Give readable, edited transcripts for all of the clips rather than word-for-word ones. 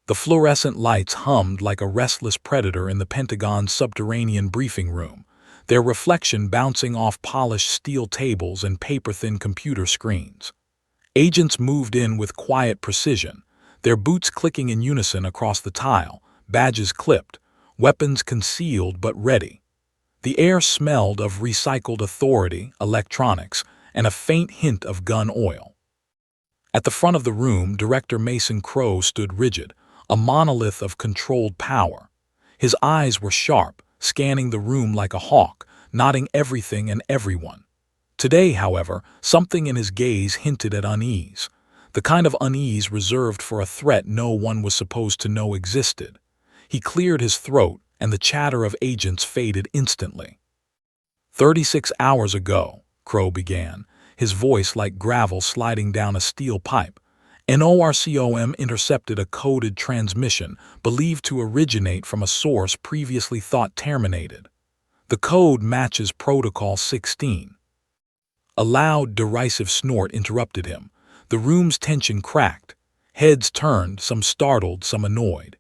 The fluorescent lights hummed like a restless predator in the Pentagon's subterranean briefing room, their reflection bouncing off polished steel tables and paper-thin computer screens. Agents moved in with quiet precision, their boots clicking in unison across the tile, badges clipped, weapons concealed but ready. The air smelled of recycled authority, electronics, and a faint hint of gun oil. At the front of the room, Director Mason Crowe stood rigid, a monolith of controlled power. His eyes were sharp, scanning the room like a hawk, noting everything and everyone. Today, however, something in his gaze hinted at unease, the kind of unease reserved for a threat no one was supposed to know existed. He cleared his throat, and the chatter of agents faded instantly. 36 hours ago, Crowe began, his voice like gravel sliding down a steel pipe. NORCOM intercepted a coded transmission believed to originate from a source previously thought terminated. The code matches Protocol 16. A loud, derisive snort interrupted him. The room's tension cracked. Heads turned, some startled, some annoyed.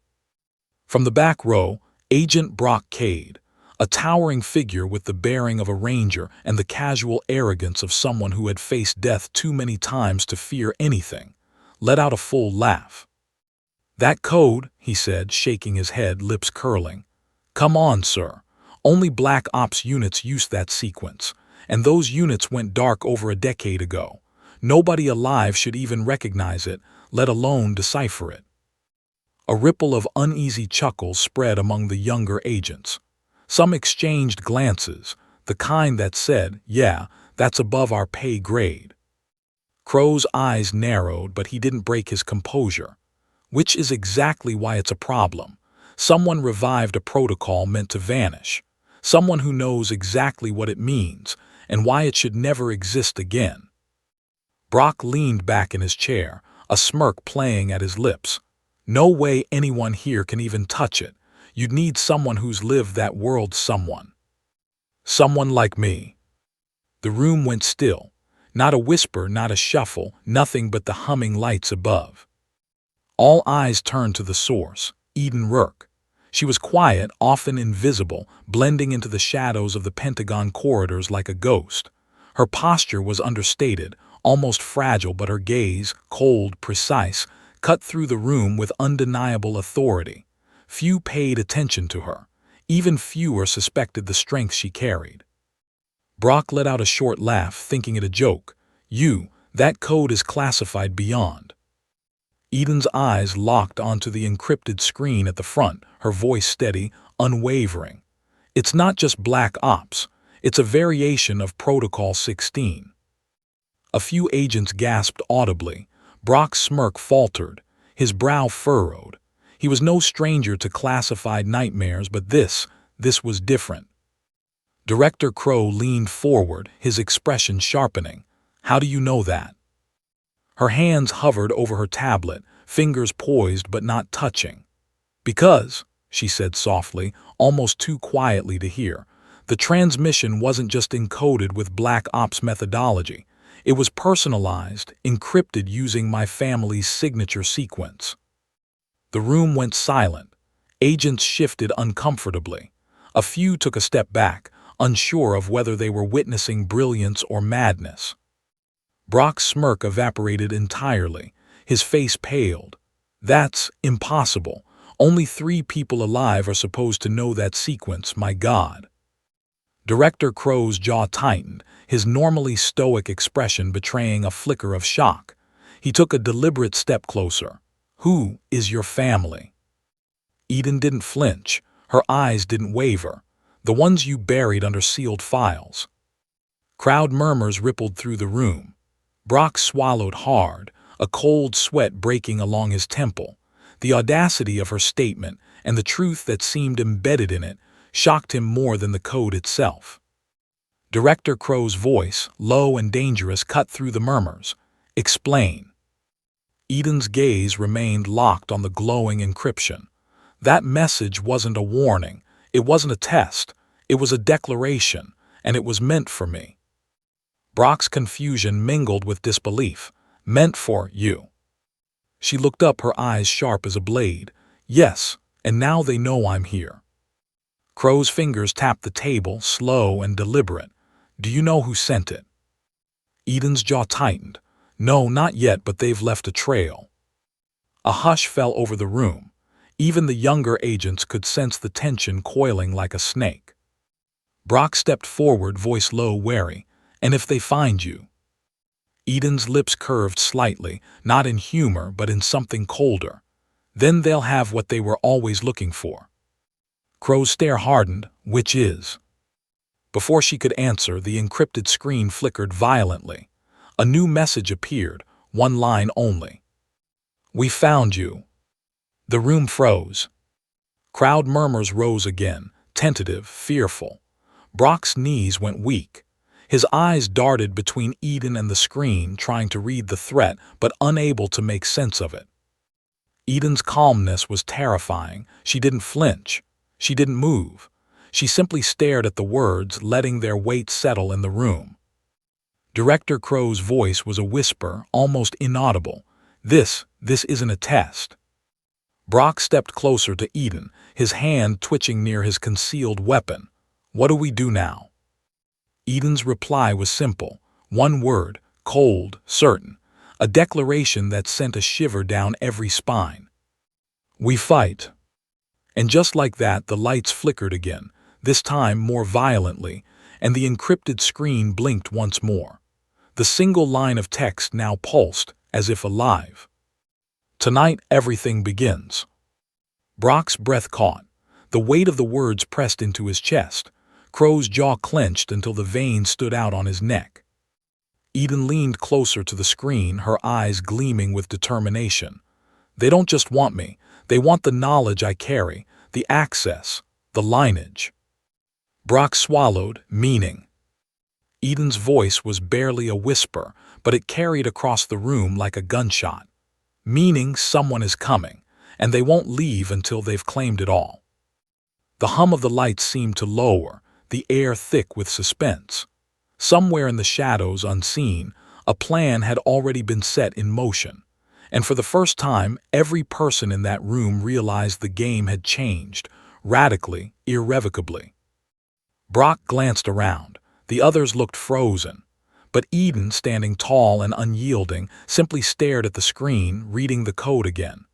From the back row, Agent Brock Cade, a towering figure with the bearing of a ranger and the casual arrogance of someone who had faced death too many times to fear anything, let out a full laugh. "That code," he said, shaking his head, lips curling. "Come on, sir. Only Black Ops units use that sequence, and those units went dark over a decade ago. Nobody alive should even recognize it, let alone decipher it." A ripple of uneasy chuckles spread among the younger agents. Some exchanged glances, the kind that said, "Yeah, that's above our pay grade." Crowe's eyes narrowed, but he didn't break his composure. Which is exactly why it's a problem. Someone revived a protocol meant to vanish. Someone who knows exactly what it means and why it should never exist again. Brock leaned back in his chair, a smirk playing at his lips. "No way anyone here can even touch it. You'd need someone who's lived that world, someone. Someone like me." The room went still. Not a whisper, not a shuffle, nothing but the humming lights above. All eyes turned to the source, Eden Rourke. She was quiet, often invisible, blending into the shadows of the Pentagon corridors like a ghost. Her posture was understated, almost fragile, but her gaze, cold, precise, cut through the room with undeniable authority. Few paid attention to her. Even fewer suspected the strength she carried. Brock let out a short laugh, thinking it a joke. That code is classified beyond." Eden's eyes locked onto the encrypted screen at the front, her voice steady, unwavering. "It's not just Black Ops. It's a variation of Protocol 16. A few agents gasped audibly. Brock's smirk faltered, his brow furrowed. He was no stranger to classified nightmares, but this was different. Director Crowe leaned forward, his expression sharpening. "How do you know that?" Her hands hovered over her tablet, fingers poised but not touching. "Because," she said softly, almost too quietly to hear, "the transmission wasn't just encoded with Black Ops methodology. It was personalized, encrypted using my family's signature sequence." The room went silent. Agents shifted uncomfortably. A few took a step back, unsure of whether they were witnessing brilliance or madness. Brock's smirk evaporated entirely. His face paled. "That's impossible. Only 3 people alive are supposed to know that sequence, my God." Director Crowe's jaw tightened, his normally stoic expression betraying a flicker of shock. He took a deliberate step closer. "Who is your family?" Eden didn't flinch. Her eyes didn't waver. "The ones you buried under sealed files." Crowd murmurs rippled through the room. Brock swallowed hard, a cold sweat breaking along his temple. The audacity of her statement and the truth that seemed embedded in it shocked him more than the code itself. Director Crowe's voice, low and dangerous, cut through the murmurs. "Explain." Eden's gaze remained locked on the glowing encryption. "That message wasn't a warning. It wasn't a test. It was a declaration, and it was meant for me." Brock's confusion mingled with disbelief. "Meant for you?" She looked up, her eyes sharp as a blade. Yes, and now they know I'm here. Crow's fingers tapped the table, slow and deliberate. Do you know who sent it? Eden's jaw tightened. No, not yet, but they've left a trail. A hush fell over the room. Even the younger agents could sense the tension coiling like a snake. Brock stepped forward, voice low, wary. And if they find you? Eden's lips curved slightly, not in humor, but in something colder. Then they'll have what they were always looking for. Crow's stare hardened. Which is? Before she could answer, the encrypted screen flickered violently. A new message appeared, one line only. We found you. The room froze. Crowd murmurs rose again, tentative, fearful. Brock's knees went weak. His eyes darted between Eden and the screen, trying to read the threat, but unable to make sense of it. Eden's calmness was terrifying. She didn't flinch. She didn't move. She simply stared at the words, letting their weight settle in the room. Director Crow's voice was a whisper, almost inaudible. This isn't a test. Brock stepped closer to Eden, his hand twitching near his concealed weapon. What do we do now? Eden's reply was simple. One word, cold, certain. A declaration that sent a shiver down every spine. We fight. And just like that, the lights flickered again, this time more violently, and the encrypted screen blinked once more. The single line of text now pulsed, as if alive. Tonight, everything begins. Brock's breath caught. The weight of the words pressed into his chest. Crow's jaw clenched until the veins stood out on his neck. Eden leaned closer to the screen, her eyes gleaming with determination. They don't just want me. They want the knowledge I carry, the access, the lineage. Brock swallowed, meaning. Eden's voice was barely a whisper, but it carried across the room like a gunshot. Meaning someone is coming, and they won't leave until they've claimed it all. The hum of the lights seemed to lower, the air thick with suspense. Somewhere in the shadows, unseen, a plan had already been set in motion. And for the first time, every person in that room realized the game had changed, radically, irrevocably. Brock glanced around. The others looked frozen. But Eden, standing tall and unyielding, simply stared at the screen, reading the code again.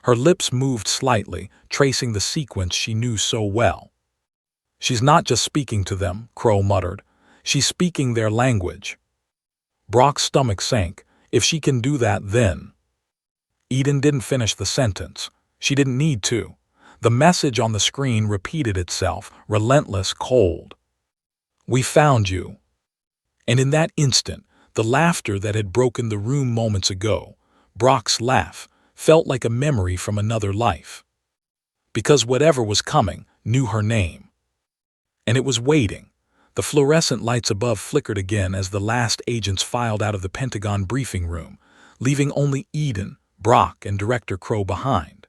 Her lips moved slightly, tracing the sequence she knew so well. She's not just speaking to them, Crow muttered. She's speaking their language. Brock's stomach sank. If she can do that, then... Eden didn't finish the sentence. She didn't need to. The message on the screen repeated itself, relentless, cold. We found you. And in that instant, the laughter that had broken the room moments ago, Brock's laugh, felt like a memory from another life. Because whatever was coming knew her name. And it was waiting. The fluorescent lights above flickered again as the last agents filed out of the Pentagon briefing room, leaving only Eden, Brock, and Director Crow behind.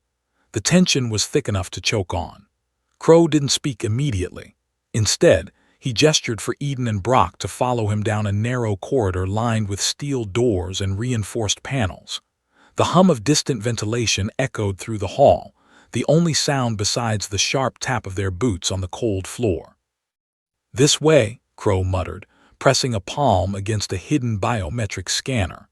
The tension was thick enough to choke on. Crow didn't speak immediately. Instead, he gestured for Eden and Brock to follow him down a narrow corridor lined with steel doors and reinforced panels. The hum of distant ventilation echoed through the hall, the only sound besides the sharp tap of their boots on the cold floor. This way, Crow muttered, pressing a palm against a hidden biometric scanner.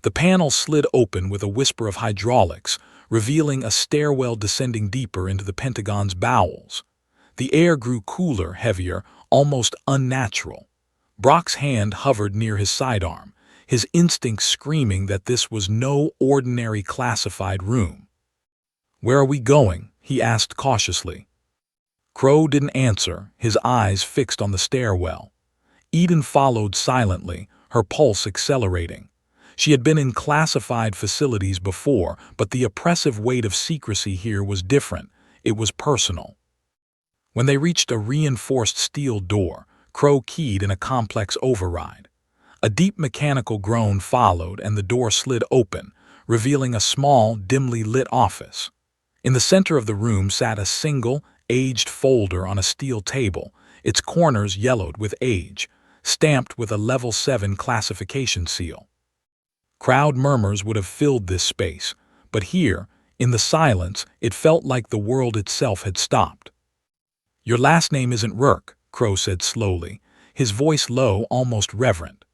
The panel slid open with a whisper of hydraulics, revealing a stairwell descending deeper into the Pentagon's bowels. The air grew cooler, heavier, almost unnatural. Brock's hand hovered near his sidearm, his instincts screaming that this was no ordinary classified room. Where are we going? He asked cautiously. Crow didn't answer, his eyes fixed on the stairwell. Eden followed silently, her pulse accelerating. She had been in classified facilities before, but the oppressive weight of secrecy here was different. It was personal. When they reached a reinforced steel door, Crow keyed in a complex override. A deep mechanical groan followed, and the door slid open, revealing a small, dimly lit office. In the center of the room sat a single, aged folder on a steel table, its corners yellowed with age, stamped with a Level 7 classification seal. Crowd murmurs would have filled this space, but here, In the silence, it felt like the world itself had stopped. "Your last name isn't Rourke," Crow said slowly, his voice low, almost reverent.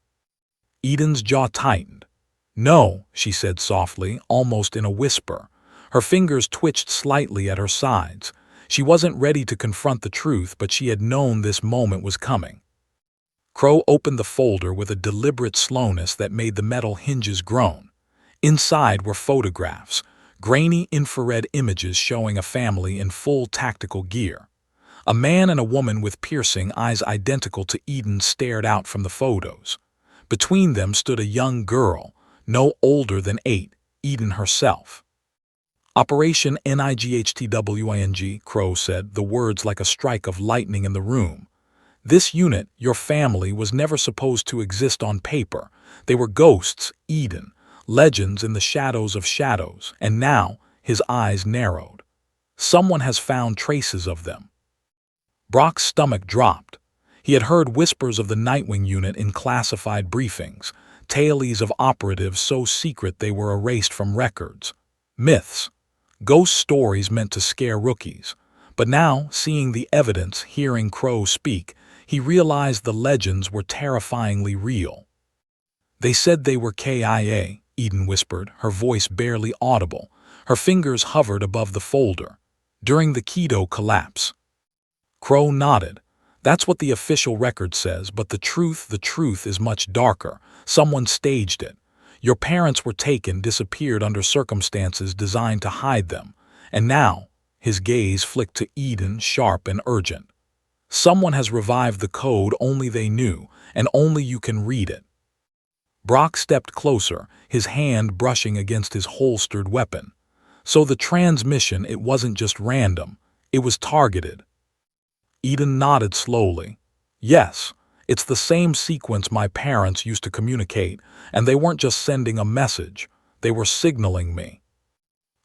Eden's jaw tightened. "No," she said softly, almost in a whisper. Her fingers twitched slightly at her sides. She wasn't ready to confront the truth, but she had known this moment was coming. Crow opened the folder with a deliberate slowness that made the metal hinges groan. Inside were photographs, grainy infrared images showing a family in full tactical gear. A man and a woman with piercing eyes identical to Eden stared out from the photos. Between them stood a young girl, no older than 8, Eden herself. "Operation NIGHTWING," Crow said, the words like a strike of lightning in the room. "This unit, your family, was never supposed to exist on paper. They were ghosts, Eden, legends in the shadows of shadows, and now," his eyes narrowed, "someone has found traces of them." Brock's stomach dropped. He had heard whispers of the Nightwing unit in classified briefings, tales of operatives so secret they were erased from records. Myths. Ghost stories meant to scare rookies. But now, seeing the evidence, hearing Crow speak, he realized the legends were terrifyingly real. "They said they were KIA," Eden whispered, her voice barely audible. Her fingers hovered above the folder. "During the Keto collapse." Crow nodded. "That's what the official record says, but the truth is much darker. Someone staged it. Your parents were taken, disappeared under circumstances designed to hide them. And now," his gaze flicked to Eden, sharp and urgent, "someone has revived the code only they knew, and only you can read it." Brock stepped closer, his hand brushing against his holstered weapon. "So the transmission, it wasn't just random. It was targeted." Eden nodded slowly. "Yes, it's the same sequence my parents used to communicate, and they weren't just sending a message, they were signaling me."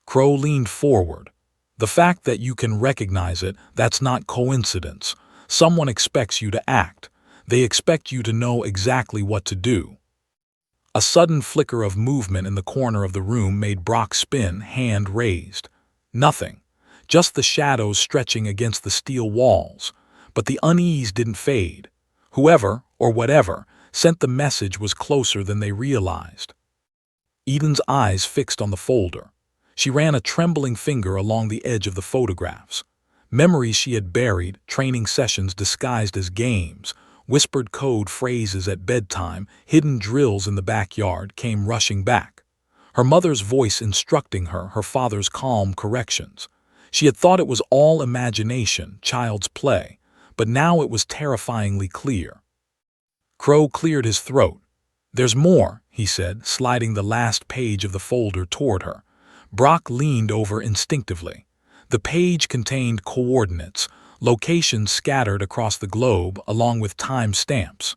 Crow leaned forward. "The fact that you can recognize it, that's not coincidence. Someone expects you to act. They expect you to know exactly what to do." A sudden flicker of movement in the corner of the room made Brock spin, hand raised. Nothing. Just the shadows stretching against the steel walls. But the unease didn't fade. Whoever, or whatever, sent the message was closer than they realized. Eden's eyes fixed on the folder. She ran a trembling finger along the edge of the photographs. Memories she had buried, training sessions disguised as games, whispered code phrases at bedtime, hidden drills in the backyard, came rushing back. Her mother's voice instructing her, her father's calm corrections. She had thought it was all imagination, child's play, but now it was terrifyingly clear. Crow cleared his throat. "There's more," he said, sliding the last page of the folder toward her. Brock leaned over instinctively. The page contained coordinates, locations scattered across the globe, along with time stamps.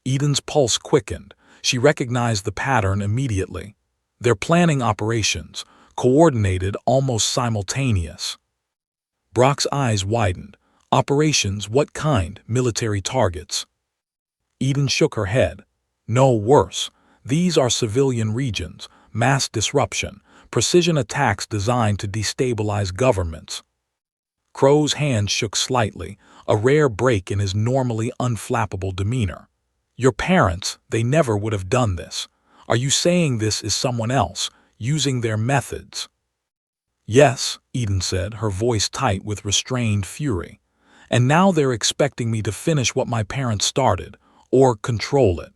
Eden's pulse quickened. She recognized the pattern immediately. They're planning operations, coordinated, almost simultaneous. Brock's eyes widened. "Operations, what kind? Military targets?" Eden shook her head. "No, worse. These are civilian regions, mass disruption, precision attacks designed to destabilize governments." Crow's hand shook slightly, a rare break in his normally unflappable demeanor. "Your parents, they never would have done this. Are you saying this is someone else, using their methods?" "Yes," Eden said, her voice tight with restrained fury. "And now they're expecting me to finish what my parents started, or control it."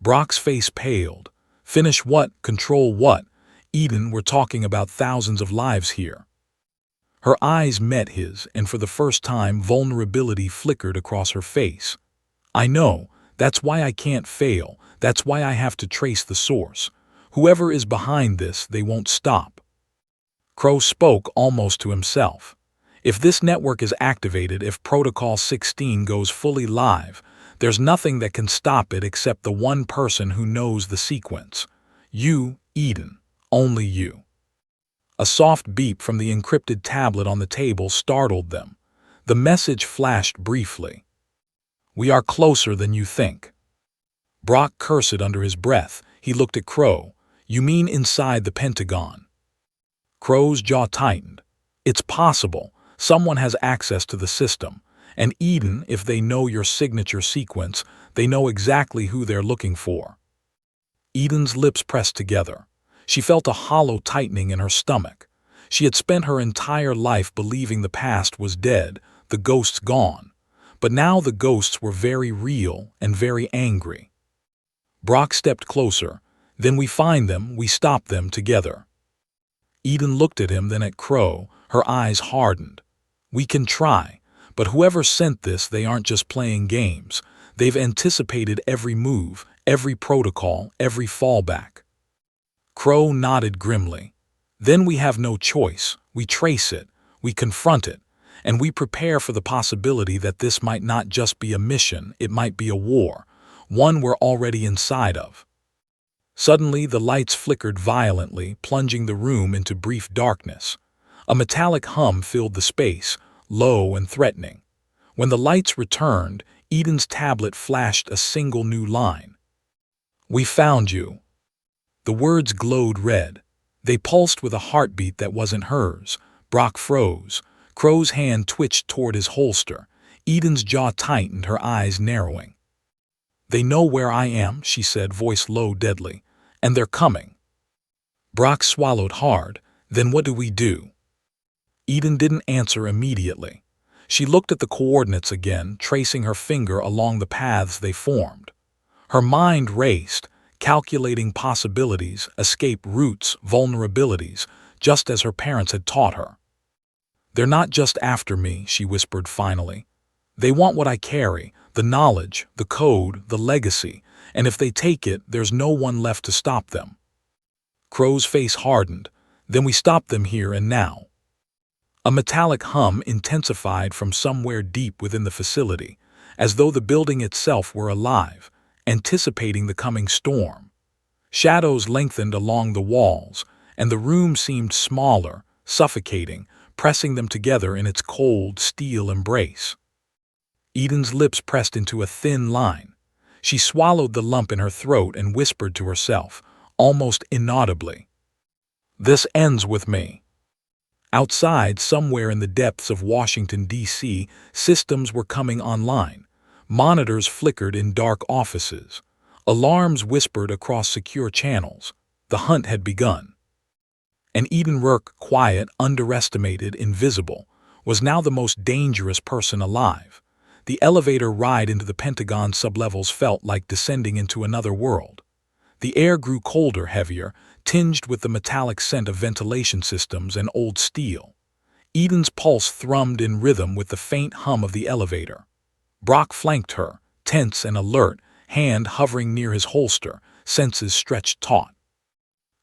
Brock's face paled. "Finish what? Control what? Eden, we're talking about thousands of lives here." Her eyes met his, and for the first time vulnerability flickered across her face. "I know. That's why I can't fail. That's why I have to trace the source. Whoever is behind this, they won't stop." Crow spoke almost to himself. "If this network is activated, if Protocol 16 goes fully live, there's nothing that can stop it except the one person who knows the sequence. You, Eden. Only you." A soft beep from the encrypted tablet on the table startled them. The message flashed briefly. "We are closer than you think." Brock cursed under his breath. He looked at Crow. "You mean inside the Pentagon?" Crow's jaw tightened. It's possible. Someone has access to the system. And Eden, if they know your signature sequence, they know exactly who they're looking for. Eden's lips pressed together. She felt a hollow tightening in her stomach. She had spent her entire life believing the past was dead, the ghosts gone. But now the ghosts were very real and very angry. Brock stepped closer. Then we find them, we stop them together. Eden looked at him, then at Crow, her eyes hardened. We can try, but whoever sent this, they aren't just playing games. They've anticipated every move, every protocol, every fallback. Crow nodded grimly. Then we have no choice. We trace it, we confront it, and we prepare for the possibility that this might not just be a mission, it might be a war, one we're already inside of. Suddenly, the lights flickered violently, plunging the room into brief darkness. A metallic hum filled the space, low and threatening. When the lights returned, Eden's tablet flashed a single new line. "We found you." The words glowed red. They pulsed with a heartbeat that wasn't hers. Brock froze. Crow's hand twitched toward his holster. Eden's jaw tightened, her eyes narrowing. "They know where I am," she said, voice low, deadly. "And they're coming." Brock swallowed hard. Then what do we do? Eden didn't answer immediately. She looked at the coordinates again, tracing her finger along the paths they formed. Her mind raced, calculating possibilities, escape routes, vulnerabilities, just as her parents had taught her. "They're not just after me," she whispered finally. "They want what I carry, the knowledge, the code, the legacy, and if they take it, there's no one left to stop them." Crow's face hardened. "Then we stop them here and now." A metallic hum intensified from somewhere deep within the facility, as though the building itself were alive, anticipating the coming storm. Shadows lengthened along the walls, and the room seemed smaller, suffocating, pressing them together in its cold, steel embrace. Eden's lips pressed into a thin line. She swallowed the lump in her throat and whispered to herself, almost inaudibly, "This ends with me." Outside, somewhere in the depths of Washington, D.C., systems were coming online. Monitors flickered in dark offices. Alarms whispered across secure channels. The hunt had begun. And Eden Rourke, quiet, underestimated, invisible, was now the most dangerous person alive. The elevator ride into the Pentagon sublevels felt like descending into another world. The air grew colder, heavier, tinged with the metallic scent of ventilation systems and old steel. Eden's pulse thrummed in rhythm with the faint hum of the elevator. Brock flanked her, tense and alert, hand hovering near his holster, senses stretched taut.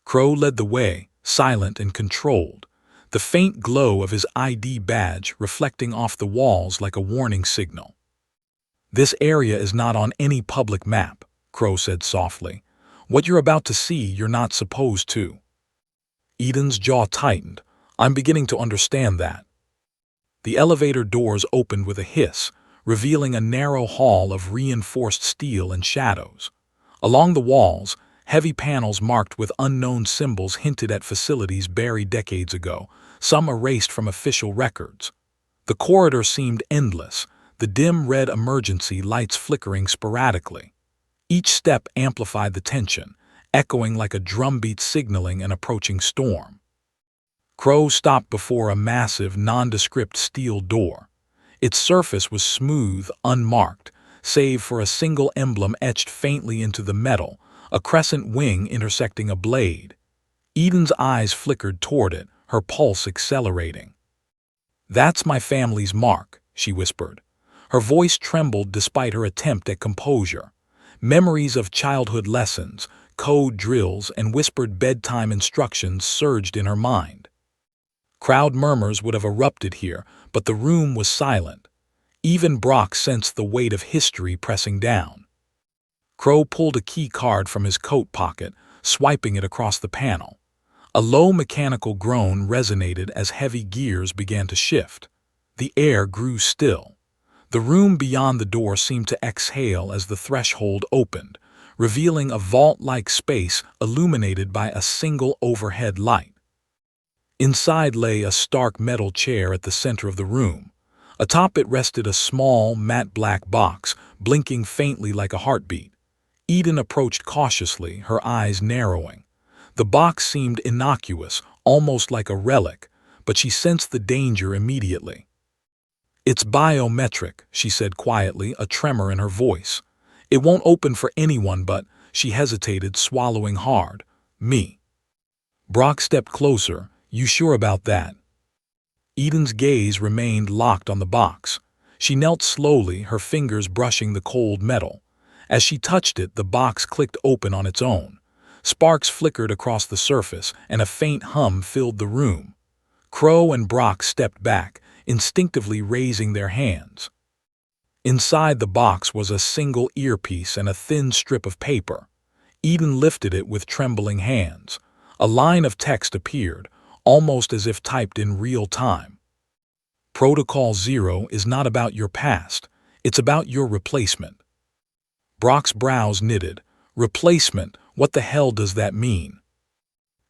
Crow led the way, silent and controlled, the faint glow of his ID badge reflecting off the walls like a warning signal. "This area is not on any public map," Crow said softly. "What you're about to see, you're not supposed to." Eden's jaw tightened. "I'm beginning to understand that." The elevator doors opened with a hiss, revealing a narrow hall of reinforced steel and shadows. Along the walls, heavy panels marked with unknown symbols hinted at facilities buried decades ago, some erased from official records. The corridor seemed endless, the dim red emergency lights flickering sporadically. Each step amplified the tension, echoing like a drumbeat signaling an approaching storm. Crow stopped before a massive, nondescript steel door. Its surface was smooth, unmarked, save for a single emblem etched faintly into the metal, a crescent wing intersecting a blade. Eden's eyes flickered toward it, her pulse accelerating. "That's my family's mark," she whispered. Her voice trembled despite her attempt at composure. Memories of childhood lessons, code drills, and whispered bedtime instructions surged in her mind. Crowd murmurs would have erupted here, but the room was silent. Even Brock sensed the weight of history pressing down. Crow pulled a key card from his coat pocket, swiping it across the panel. A low mechanical groan resonated as heavy gears began to shift. The air grew still. The room beyond the door seemed to exhale as the threshold opened, revealing a vault-like space illuminated by a single overhead light. Inside lay a stark metal chair at the center of the room. Atop it rested a small, matte black box, blinking faintly like a heartbeat. Eden approached cautiously, her eyes narrowing. The box seemed innocuous, almost like a relic, but she sensed the danger immediately. "It's biometric," she said quietly, a tremor in her voice. "It won't open for anyone but—" She hesitated, swallowing hard. "Me." Brock stepped closer. "You sure about that?" Eden's gaze remained locked on the box. She knelt slowly, her fingers brushing the cold metal. As she touched it, the box clicked open on its own. Sparks flickered across the surface, and a faint hum filled the room. Crow and Brock stepped back, instinctively raising their hands. Inside the box was a single earpiece and a thin strip of paper. Eden lifted it with trembling hands. A line of text appeared, almost as if typed in real time. "Protocol 0 is not about your past, it's about your replacement." Brock's brows knitted. "Replacement? What the hell does that mean?"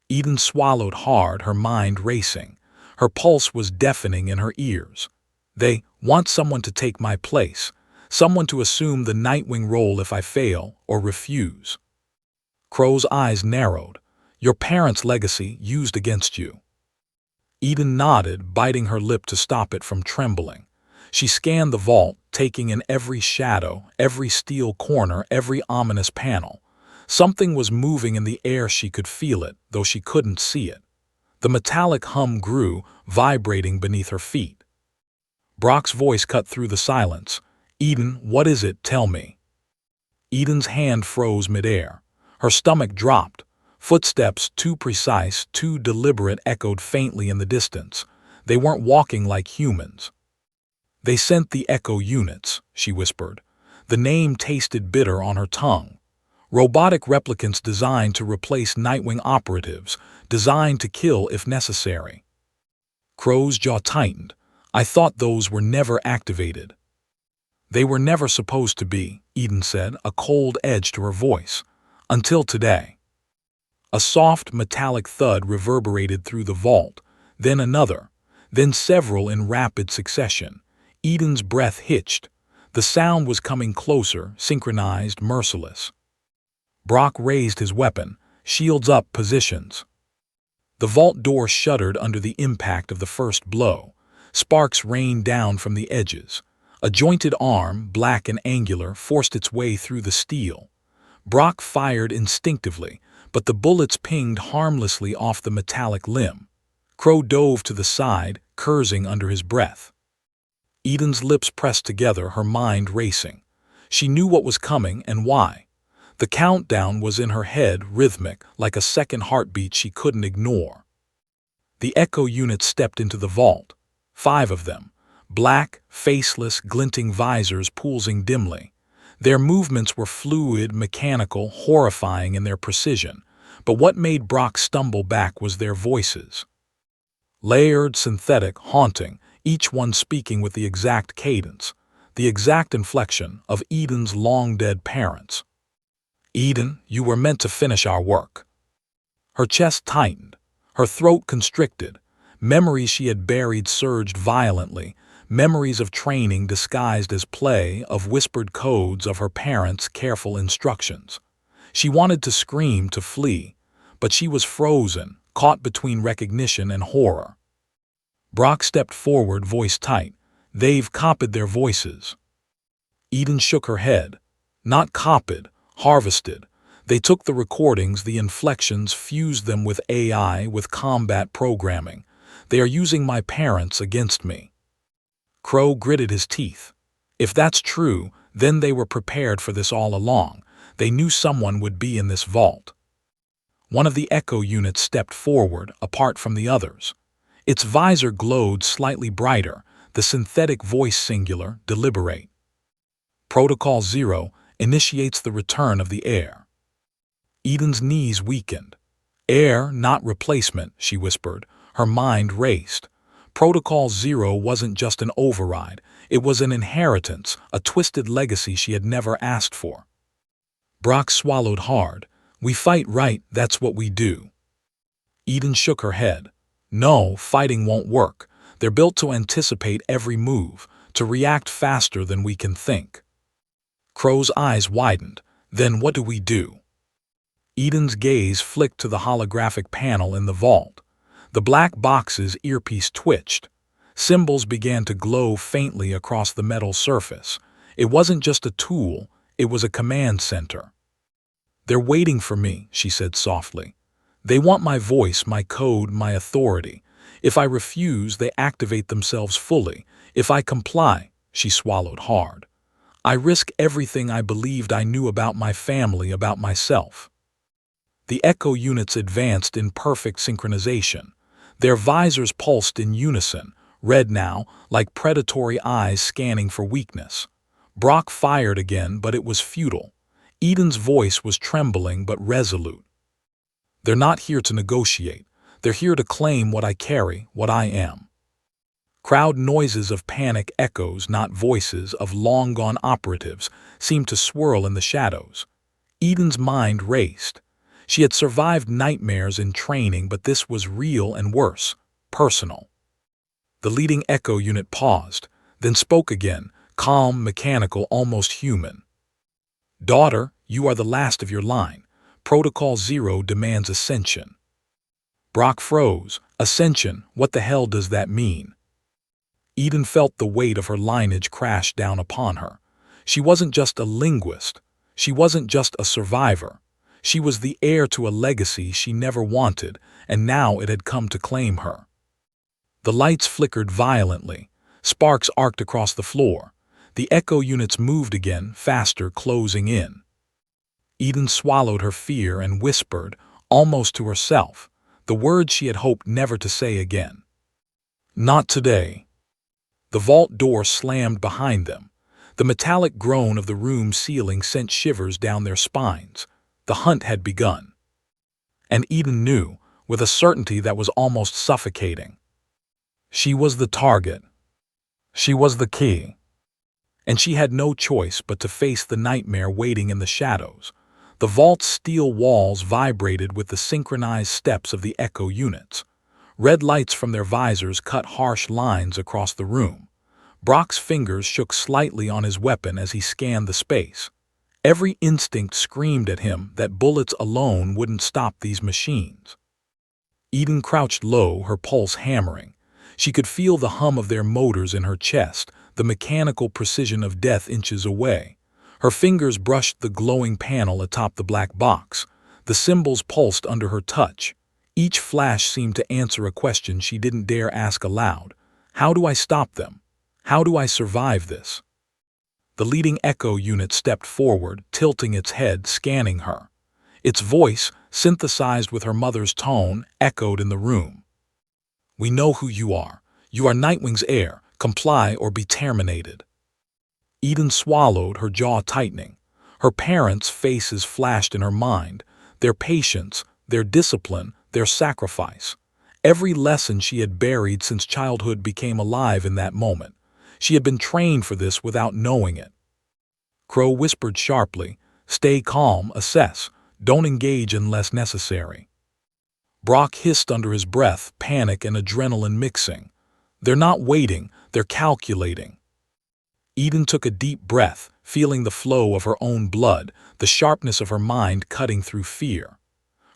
Eden swallowed hard, her mind racing. Her pulse was deafening in her ears. "They want someone to take my place, someone to assume the Nightwing role if I fail or refuse." Crow's eyes narrowed. "Your parents' legacy used against you." Eden nodded, biting her lip to stop it from trembling. She scanned the vault, taking in every shadow, every steel corner, every ominous panel. Something was moving in the air. She could feel it, though she couldn't see it. The metallic hum grew, vibrating beneath her feet. Brock's voice cut through the silence. "Eden, what is it? Tell me." Eden's hand froze midair. Her stomach dropped. Footsteps, too precise, too deliberate, echoed faintly in the distance. They weren't walking like humans. "They sent the Echo units," she whispered. The name tasted bitter on her tongue. "Robotic replicants designed to replace Nightwing operatives, designed to kill if necessary." Crow's jaw tightened. "I thought those were never activated." "They were never supposed to be," Eden said, a cold edge to her voice. "Until today." A soft, metallic thud reverberated through the vault, then another, then several in rapid succession. Eden's breath hitched. The sound was coming closer, synchronized, merciless. Brock raised his weapon. "Shields up, positions." The vault door shuddered under the impact of the first blow. Sparks rained down from the edges. A jointed arm, black and angular, forced its way through the steel. Brock fired instinctively, but the bullets pinged harmlessly off the metallic limb. Crow dove to the side, cursing under his breath. Eden's lips pressed together, her mind racing. She knew what was coming and why. The countdown was in her head, rhythmic, like a second heartbeat she couldn't ignore. The Echo units stepped into the vault. 5 of them. Black, faceless, glinting visors pulsing dimly. Their movements were fluid, mechanical, horrifying in their precision. But what made Brock stumble back was their voices. Layered, synthetic, haunting, each one speaking with the exact cadence, the exact inflection of Eden's long-dead parents. "Eden, you were meant to finish our work." Her chest tightened, her throat constricted. Memories she had buried surged violently, memories of training disguised as play, of whispered codes, of her parents' careful instructions. She wanted to scream, to flee, but she was frozen, caught between recognition and horror. Brock stepped forward, voice tight. "They've copied their voices." Eden shook her head. "Not copied, harvested. They took the recordings, the inflections, fused them with AI, with combat programming. They are using my parents against me." Crow gritted his teeth. "If that's true, then they were prepared for this all along. They knew someone would be in this vault." One of the Echo units stepped forward, apart from the others. Its visor glowed slightly brighter, the synthetic voice singular, deliberate. "Protocol 0 initiates the return of the heir." Eden's knees weakened. "Heir, not replacement," she whispered. Her mind raced. Protocol 0 wasn't just an override, it was an inheritance, a twisted legacy she had never asked for. Brock swallowed hard. "We fight right, that's what we do." Eden shook her head. No, fighting won't work. They're built to anticipate every move, to react faster than we can think. Crow's eyes widened. Then what do we do? Eden's gaze flicked to the holographic panel in the vault. The black box's earpiece twitched. Symbols began to glow faintly across the metal surface. It wasn't just a tool, it was a command center. "They're waiting for me," she said softly. "They want my voice, my code, my authority. If I refuse, they activate themselves fully. If I comply," she swallowed hard, "I risk everything I believed I knew about my family, about myself." The echo units advanced in perfect synchronization. Their visors pulsed in unison, red now, like predatory eyes scanning for weakness. Brock fired again, but it was futile. Eden's voice was trembling but resolute. "They're not here to negotiate. They're here to claim what I carry, what I am." Crowd noises of panic echoes, not voices of long-gone operatives, seemed to swirl in the shadows. Eden's mind raced. She had survived nightmares in training, but this was real and worse, personal. The leading echo unit paused, then spoke again, calm, mechanical, almost human. "Daughter, you are the last of your line. Protocol Zero demands ascension." Brock froze. Ascension, what the hell does that mean? Eden felt the weight of her lineage crash down upon her. She wasn't just a linguist. She wasn't just a survivor. She was the heir to a legacy she never wanted, and now it had come to claim her. The lights flickered violently. Sparks arced across the floor. The echo units moved again, faster, closing in. Eden swallowed her fear and whispered, almost to herself, the words she had hoped never to say again. "Not today." The vault door slammed behind them. The metallic groan of the room ceiling sent shivers down their spines. The hunt had begun. And Eden knew, with a certainty that was almost suffocating. She was the target. She was the key. And she had no choice but to face the nightmare waiting in the shadows. The vault's steel walls vibrated with the synchronized steps of the echo units. Red lights from their visors cut harsh lines across the room. Brock's fingers shook slightly on his weapon as he scanned the space. Every instinct screamed at him that bullets alone wouldn't stop these machines. Eden crouched low, her pulse hammering. She could feel the hum of their motors in her chest, the mechanical precision of death inches away. Her fingers brushed the glowing panel atop the black box. The symbols pulsed under her touch. Each flash seemed to answer a question she didn't dare ask aloud. How do I stop them? How do I survive this? The leading echo unit stepped forward, tilting its head, scanning her. Its voice, synthesized with her mother's tone, echoed in the room. "We know who you are. You are Nightwing's heir. Comply or be terminated." Eden swallowed, her jaw tightening. Her parents' faces flashed in her mind, their patience, their discipline, their sacrifice. Every lesson she had buried since childhood became alive in that moment. She had been trained for this without knowing it. Crow whispered sharply, "Stay calm, assess. Don't engage unless necessary." Brock hissed under his breath, panic and adrenaline mixing. "They're not waiting, they're calculating." Eden took a deep breath, feeling the flow of her own blood, the sharpness of her mind cutting through fear.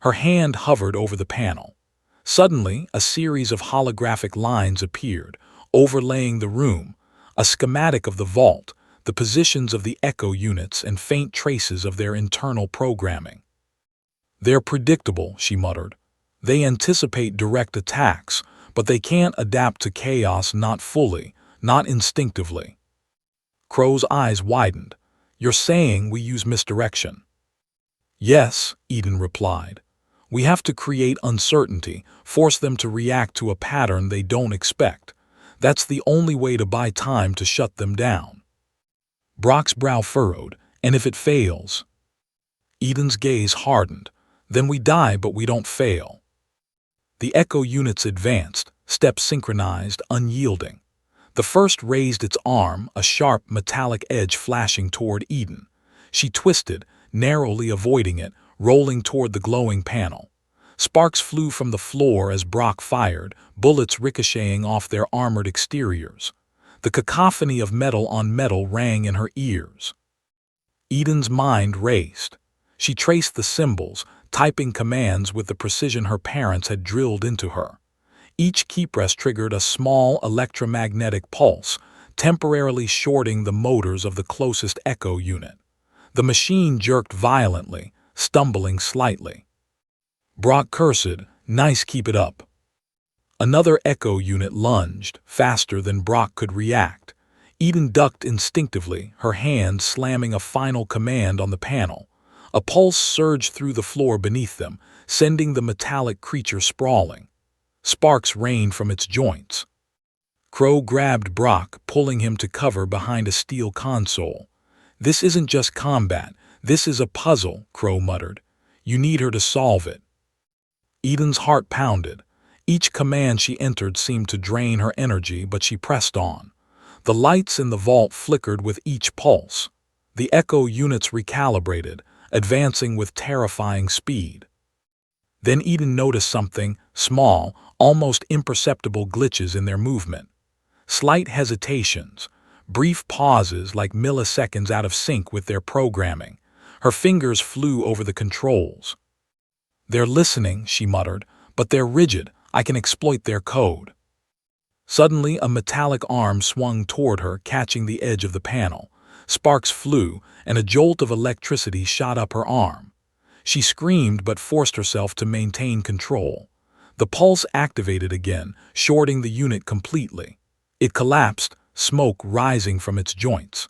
Her hand hovered over the panel. Suddenly, a series of holographic lines appeared, overlaying the room, a schematic of the vault, the positions of the echo units, and faint traces of their internal programming. "They're predictable," she muttered. "They anticipate direct attacks, but they can't adapt to chaos, not fully, not instinctively." Crow's eyes widened. "You're saying we use misdirection?" "Yes," Eden replied. "We have to create uncertainty, force them to react to a pattern they don't expect. That's the only way to buy time to shut them down." Brock's brow furrowed. "And if it fails?" Eden's gaze hardened. "Then we die, but we don't fail." The echo units advanced, steps synchronized, unyielding. The first raised its arm, a sharp, metallic edge flashing toward Eden. She twisted, narrowly avoiding it, rolling toward the glowing panel. Sparks flew from the floor as Brock fired, bullets ricocheting off their armored exteriors. The cacophony of metal on metal rang in her ears. Eden's mind raced. She traced the symbols, typing commands with the precision her parents had drilled into her. Each keypress triggered a small electromagnetic pulse, temporarily shorting the motors of the closest echo unit. The machine jerked violently, stumbling slightly. Brock cursed, "Nice, keep it up." Another echo unit lunged, faster than Brock could react. Eden ducked instinctively, her hand slamming a final command on the panel. A pulse surged through the floor beneath them, sending the metallic creature sprawling. Sparks rained from its joints. Crow grabbed Brock, pulling him to cover behind a steel console. "This isn't just combat, this is a puzzle," Crow muttered. "You need her to solve it." Eden's heart pounded. Each command she entered seemed to drain her energy, but she pressed on. The lights in the vault flickered with each pulse. The echo units recalibrated, advancing with terrifying speed. Then Eden noticed something, small, almost imperceptible glitches in their movement. Slight hesitations, brief pauses like milliseconds out of sync with their programming. Her fingers flew over the controls. "They're listening," she muttered, "but they're rigid. I can exploit their code." Suddenly, a metallic arm swung toward her, catching the edge of the panel. Sparks flew, and a jolt of electricity shot up her arm. She screamed but forced herself to maintain control. The pulse activated again, shorting the unit completely. It collapsed, smoke rising from its joints.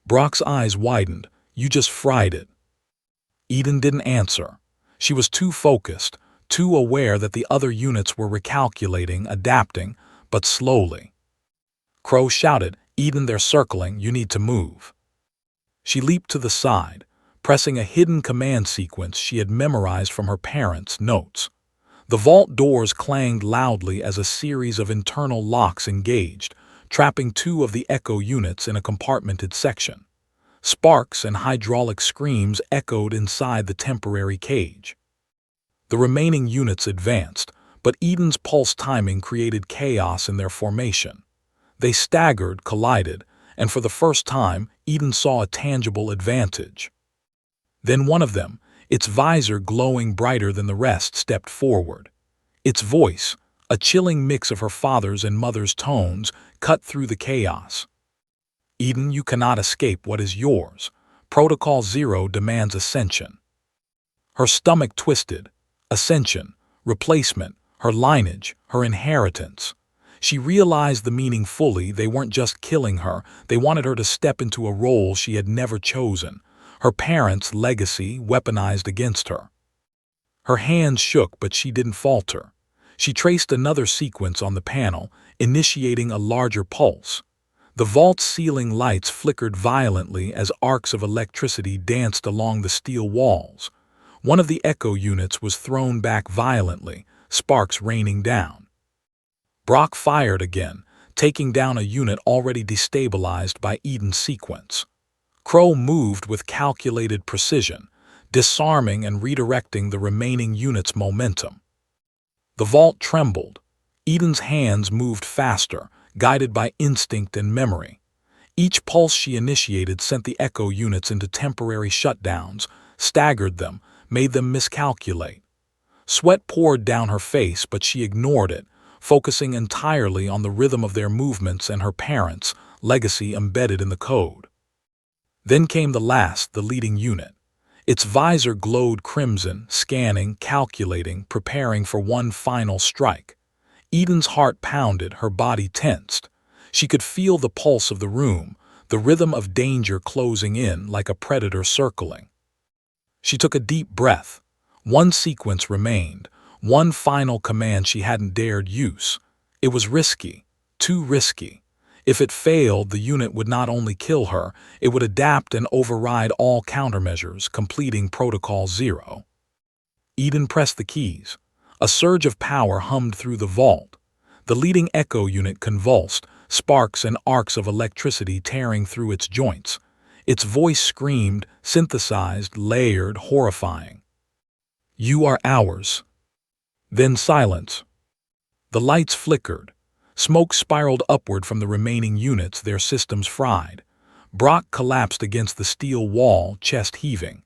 Brock's eyes widened. "You just fried it." Eden didn't answer. She was too focused, too aware that the other units were recalculating, adapting, but slowly. Crow shouted, "Eden, they're circling, you need to move." She leaped to the side, pressing a hidden command sequence she had memorized from her parents' notes. The vault doors clanged loudly as a series of internal locks engaged, trapping two of the echo units in a compartmented section. Sparks and hydraulic screams echoed inside the temporary cage. The remaining units advanced, but Eden's pulse timing created chaos in their formation. They staggered, collided, and for the first time, Eden saw a tangible advantage. Then one of them, its visor glowing brighter than the rest, stepped forward. Its voice, a chilling mix of her father's and mother's tones, cut through the chaos. "Eden, you cannot escape what is yours. Protocol Zero demands ascension." Her stomach twisted. Ascension, replacement, her lineage, her inheritance. She realized the meaning fully. They weren't just killing her, they wanted her to step into a role she had never chosen. Her parents' legacy weaponized against her. Her hands shook, but she didn't falter. She traced another sequence on the panel, initiating a larger pulse. The vault's ceiling lights flickered violently as arcs of electricity danced along the steel walls. One of the echo units was thrown back violently, sparks raining down. Brock fired again, taking down a unit already destabilized by Eden's sequence. Crow moved with calculated precision, disarming and redirecting the remaining unit's momentum. The vault trembled. Eden's hands moved faster, guided by instinct and memory. Each pulse she initiated sent the echo units into temporary shutdowns, staggered them, made them miscalculate. Sweat poured down her face, but she ignored it, focusing entirely on the rhythm of their movements and her parents' legacy embedded in the code. Then came the last, the leading unit. Its visor glowed crimson, scanning, calculating, preparing for one final strike. Eden's heart pounded, her body tensed. She could feel the pulse of the room, the rhythm of danger closing in like a predator circling. She took a deep breath. One sequence remained, one final command she hadn't dared use. It was risky, too risky. If it failed, the unit would not only kill her, it would adapt and override all countermeasures, completing Protocol Zero. Eden pressed the keys. A surge of power hummed through the vault. The leading echo unit convulsed, sparks and arcs of electricity tearing through its joints. Its voice screamed, synthesized, layered, horrifying. "You are ours." Then silence. The lights flickered. Smoke spiraled upward from the remaining units, their systems fried. Brock collapsed against the steel wall, chest heaving.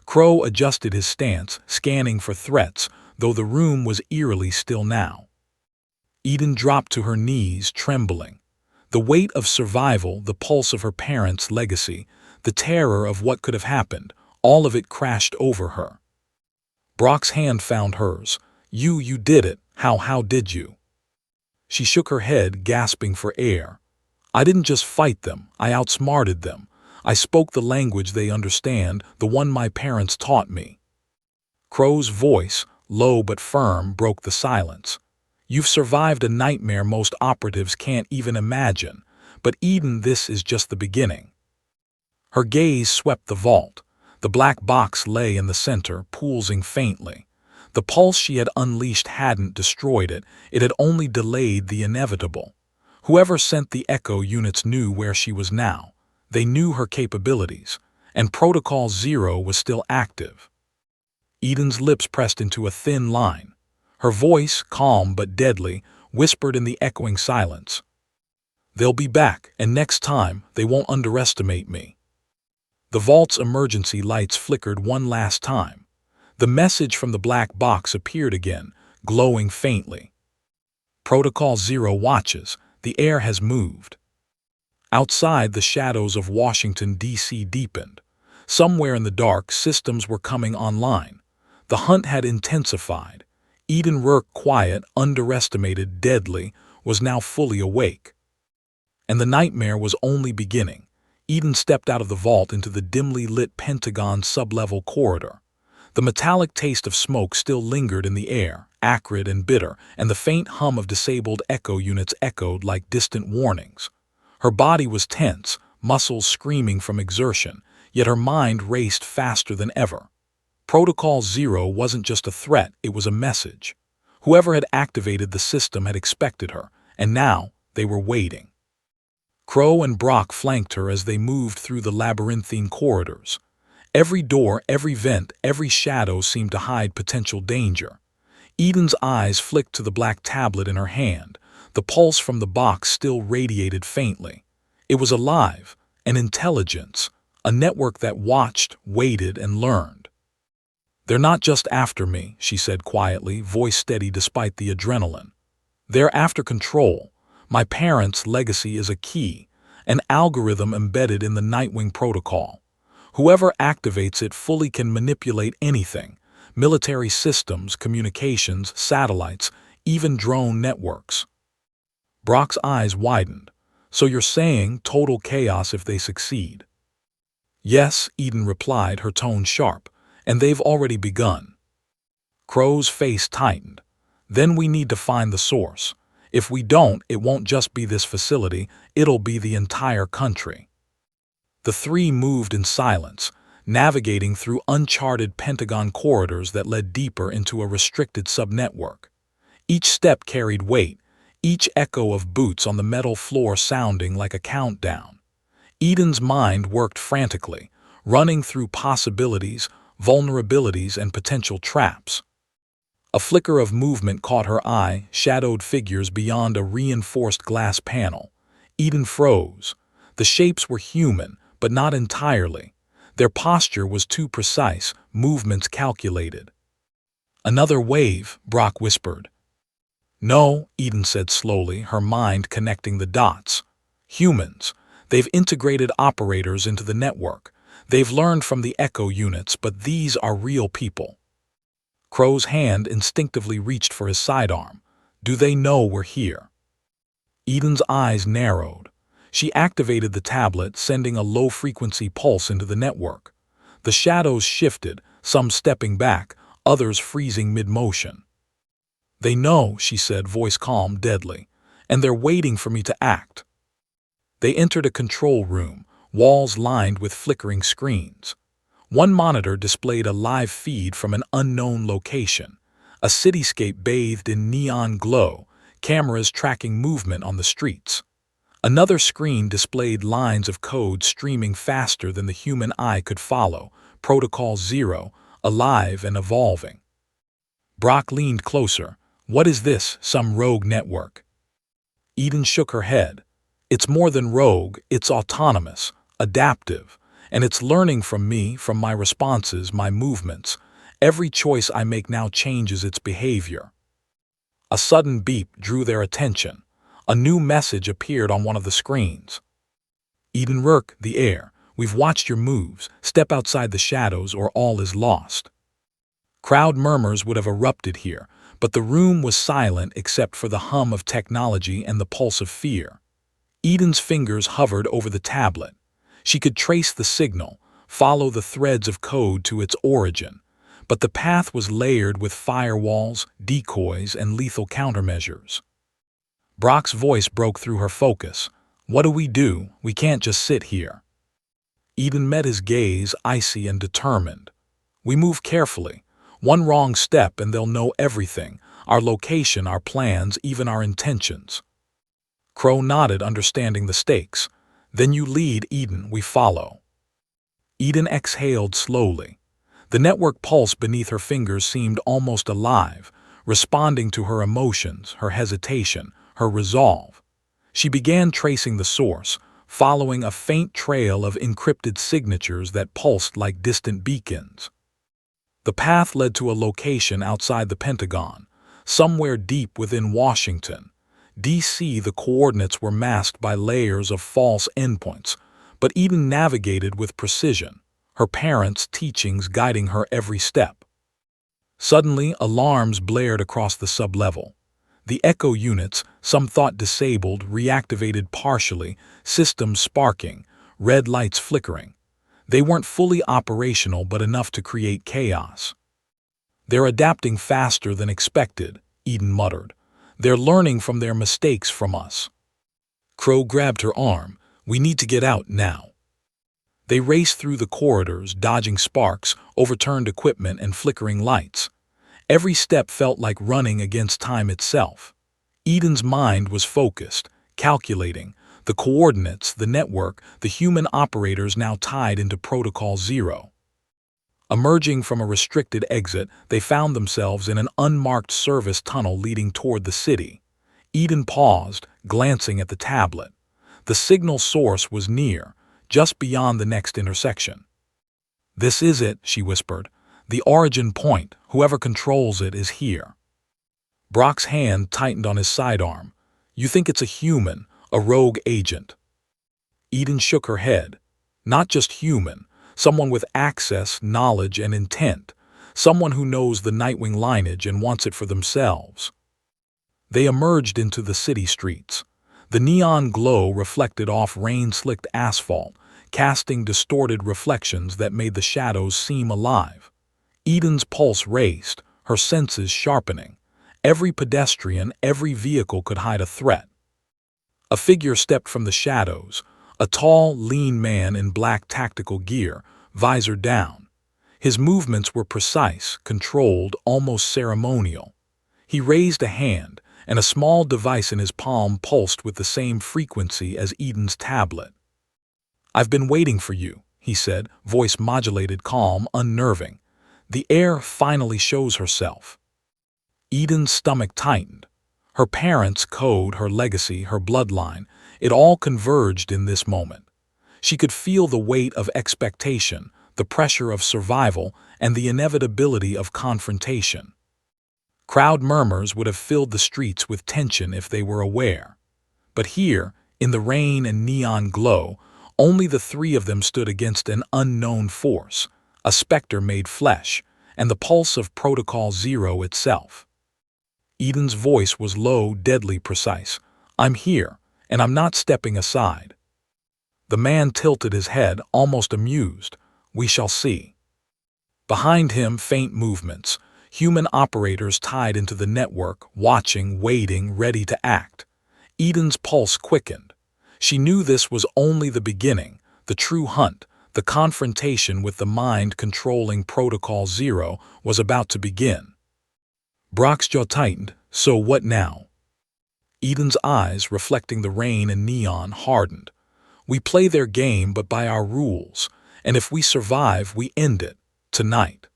Crow adjusted his stance, scanning for threats, though the room was eerily still now. Eden dropped to her knees, trembling. The weight of survival, the pulse of her parents' legacy, the terror of what could have happened, all of it crashed over her. Brock's hand found hers. You did it. How did you? She shook her head, gasping for air. I didn't just fight them, I outsmarted them. I spoke the language they understand, the one my parents taught me. Crow's voice, low but firm, broke the silence. You've survived a nightmare most operatives can't even imagine, but Eden, this is just the beginning. Her gaze swept the vault. The black box lay in the center, pulsing faintly. The pulse she had unleashed hadn't destroyed it, it had only delayed the inevitable. Whoever sent the echo units knew where she was now. They knew her capabilities, and Protocol Zero was still active. Eden's lips pressed into a thin line. Her voice, calm but deadly, whispered in the echoing silence. They'll be back, and next time, they won't underestimate me. The vault's emergency lights flickered one last time. The message from the black box appeared again, glowing faintly. Protocol Zero watches. The air has moved. Outside, the shadows of Washington, D.C. deepened. Somewhere in the dark, systems were coming online. The hunt had intensified. Eden Rourke, quiet, underestimated, deadly, was now fully awake. And the nightmare was only beginning. Eden stepped out of the vault into the dimly lit Pentagon sublevel corridor. The metallic taste of smoke still lingered in the air, acrid and bitter, and the faint hum of disabled echo units echoed like distant warnings. Her body was tense, muscles screaming from exertion, yet her mind raced faster than ever. Protocol Zero wasn't just a threat, it was a message. Whoever had activated the system had expected her, and now they were waiting. Crow and Brock flanked her as they moved through the labyrinthine corridors. Every door, every vent, every shadow seemed to hide potential danger. Eden's eyes flicked to the black tablet in her hand. The pulse from the box still radiated faintly. It was alive, an intelligence, a network that watched, waited, and learned. They're not just after me, she said quietly, voice steady despite the adrenaline. They're after control. My parents' legacy is a key, an algorithm embedded in the Nightwing protocol. Whoever activates it fully can manipulate anything: military systems, communications, satellites, even drone networks. Brock's eyes widened. So you're saying total chaos if they succeed? Yes, Eden replied, her tone sharp, and they've already begun. Crow's face tightened. Then we need to find the source. If we don't, it won't just be this facility, it'll be the entire country. The three moved in silence, navigating through uncharted Pentagon corridors that led deeper into a restricted subnetwork. Each step carried weight, each echo of boots on the metal floor sounding like a countdown. Eden's mind worked frantically, running through possibilities, vulnerabilities, and potential traps. A flicker of movement caught her eye, shadowed figures beyond a reinforced glass panel. Eden froze. The shapes were human, but not entirely. Their posture was too precise, movements calculated. Another wave, Brock whispered. No, Eden said slowly, her mind connecting the dots. Humans. They've integrated operators into the network. They've learned from the echo units, but these are real people. Crow's hand instinctively reached for his sidearm. Do they know we're here? Eden's eyes narrowed. She activated the tablet, sending a low-frequency pulse into the network. The shadows shifted, some stepping back, others freezing mid-motion. They know, she said, voice calm, deadly, and they're waiting for me to act. They entered a control room, walls lined with flickering screens. One monitor displayed a live feed from an unknown location, a cityscape bathed in neon glow, cameras tracking movement on the streets. Another screen displayed lines of code streaming faster than the human eye could follow, Protocol Zero, alive and evolving. Brock leaned closer. What is this, some rogue network? Eden shook her head. It's more than rogue, it's autonomous, adaptive, and it's learning from me, from my responses, my movements. Every choice I make now changes its behavior. A sudden beep drew their attention. A new message appeared on one of the screens. Eden Rourke, the heir, we've watched your moves. Step outside the shadows or all is lost. Crowd murmurs would have erupted here, but the room was silent except for the hum of technology and the pulse of fear. Eden's fingers hovered over the tablet. She could trace the signal, follow the threads of code to its origin, but the path was layered with firewalls, decoys, and lethal countermeasures. Brock's voice broke through her focus. What do? We can't just sit here. Eden met his gaze, icy and determined. We move carefully. One wrong step and they'll know everything, our location, our plans, even our intentions. Crow nodded, understanding the stakes. Then you lead, Eden, we follow. Eden exhaled slowly. The network pulse beneath her fingers seemed almost alive, responding to her emotions, her hesitation, her resolve. She began tracing the source, following a faint trail of encrypted signatures that pulsed like distant beacons. The path led to a location outside the Pentagon, somewhere deep within Washington, D.C. The coordinates were masked by layers of false endpoints, but Eden navigated with precision, her parents' teachings guiding her every step. Suddenly, alarms blared across the sublevel. The echo units, some thought disabled, reactivated partially, systems sparking, red lights flickering. They weren't fully operational but enough to create chaos. They're adapting faster than expected, Eden muttered. They're learning from their mistakes from us. Crow grabbed her arm. We need to get out now. They raced through the corridors, dodging sparks, overturned equipment, and flickering lights. Every step felt like running against time itself. Eden's mind was focused, calculating, the coordinates, the network, the human operators now tied into Protocol Zero. Emerging from a restricted exit, they found themselves in an unmarked service tunnel leading toward the city. Eden paused, glancing at the tablet. The signal source was near, just beyond the next intersection. This is it, she whispered. The origin point, whoever controls it, is here. Brock's hand tightened on his sidearm. You think it's a human, a rogue agent? Eden shook her head. Not just human, someone with access, knowledge, and intent, someone who knows the Nightwing lineage and wants it for themselves. They emerged into the city streets. The neon glow reflected off rain-slicked asphalt, casting distorted reflections that made the shadows seem alive. Eden's pulse raced, her senses sharpening. Every pedestrian, every vehicle could hide a threat. A figure stepped from the shadows, a tall, lean man in black tactical gear, visor down. His movements were precise, controlled, almost ceremonial. He raised a hand, and a small device in his palm pulsed with the same frequency as Eden's tablet. I've been waiting for you, he said, voice modulated, calm, unnerving. The heir finally shows herself. Eden's stomach tightened. Her parents' code, her legacy, her bloodline, it all converged in this moment. She could feel the weight of expectation, the pressure of survival, and the inevitability of confrontation. Crowd murmurs would have filled the streets with tension if they were aware. But here, in the rain and neon glow, only the three of them stood against an unknown force, a specter made flesh, and the pulse of Protocol Zero itself. Eden's voice was low, deadly precise. I'm here, and I'm not stepping aside. The man tilted his head, almost amused. We shall see. Behind him, faint movements, human operators tied into the network, watching, waiting, ready to act. Eden's pulse quickened. She knew this was only the beginning, the true hunt, the confrontation with the mind controlling Protocol Zero was about to begin. Brock's jaw tightened. So what now? Eden's eyes, reflecting the rain and neon, hardened. We play their game, but by our rules, and if we survive, we end it, tonight.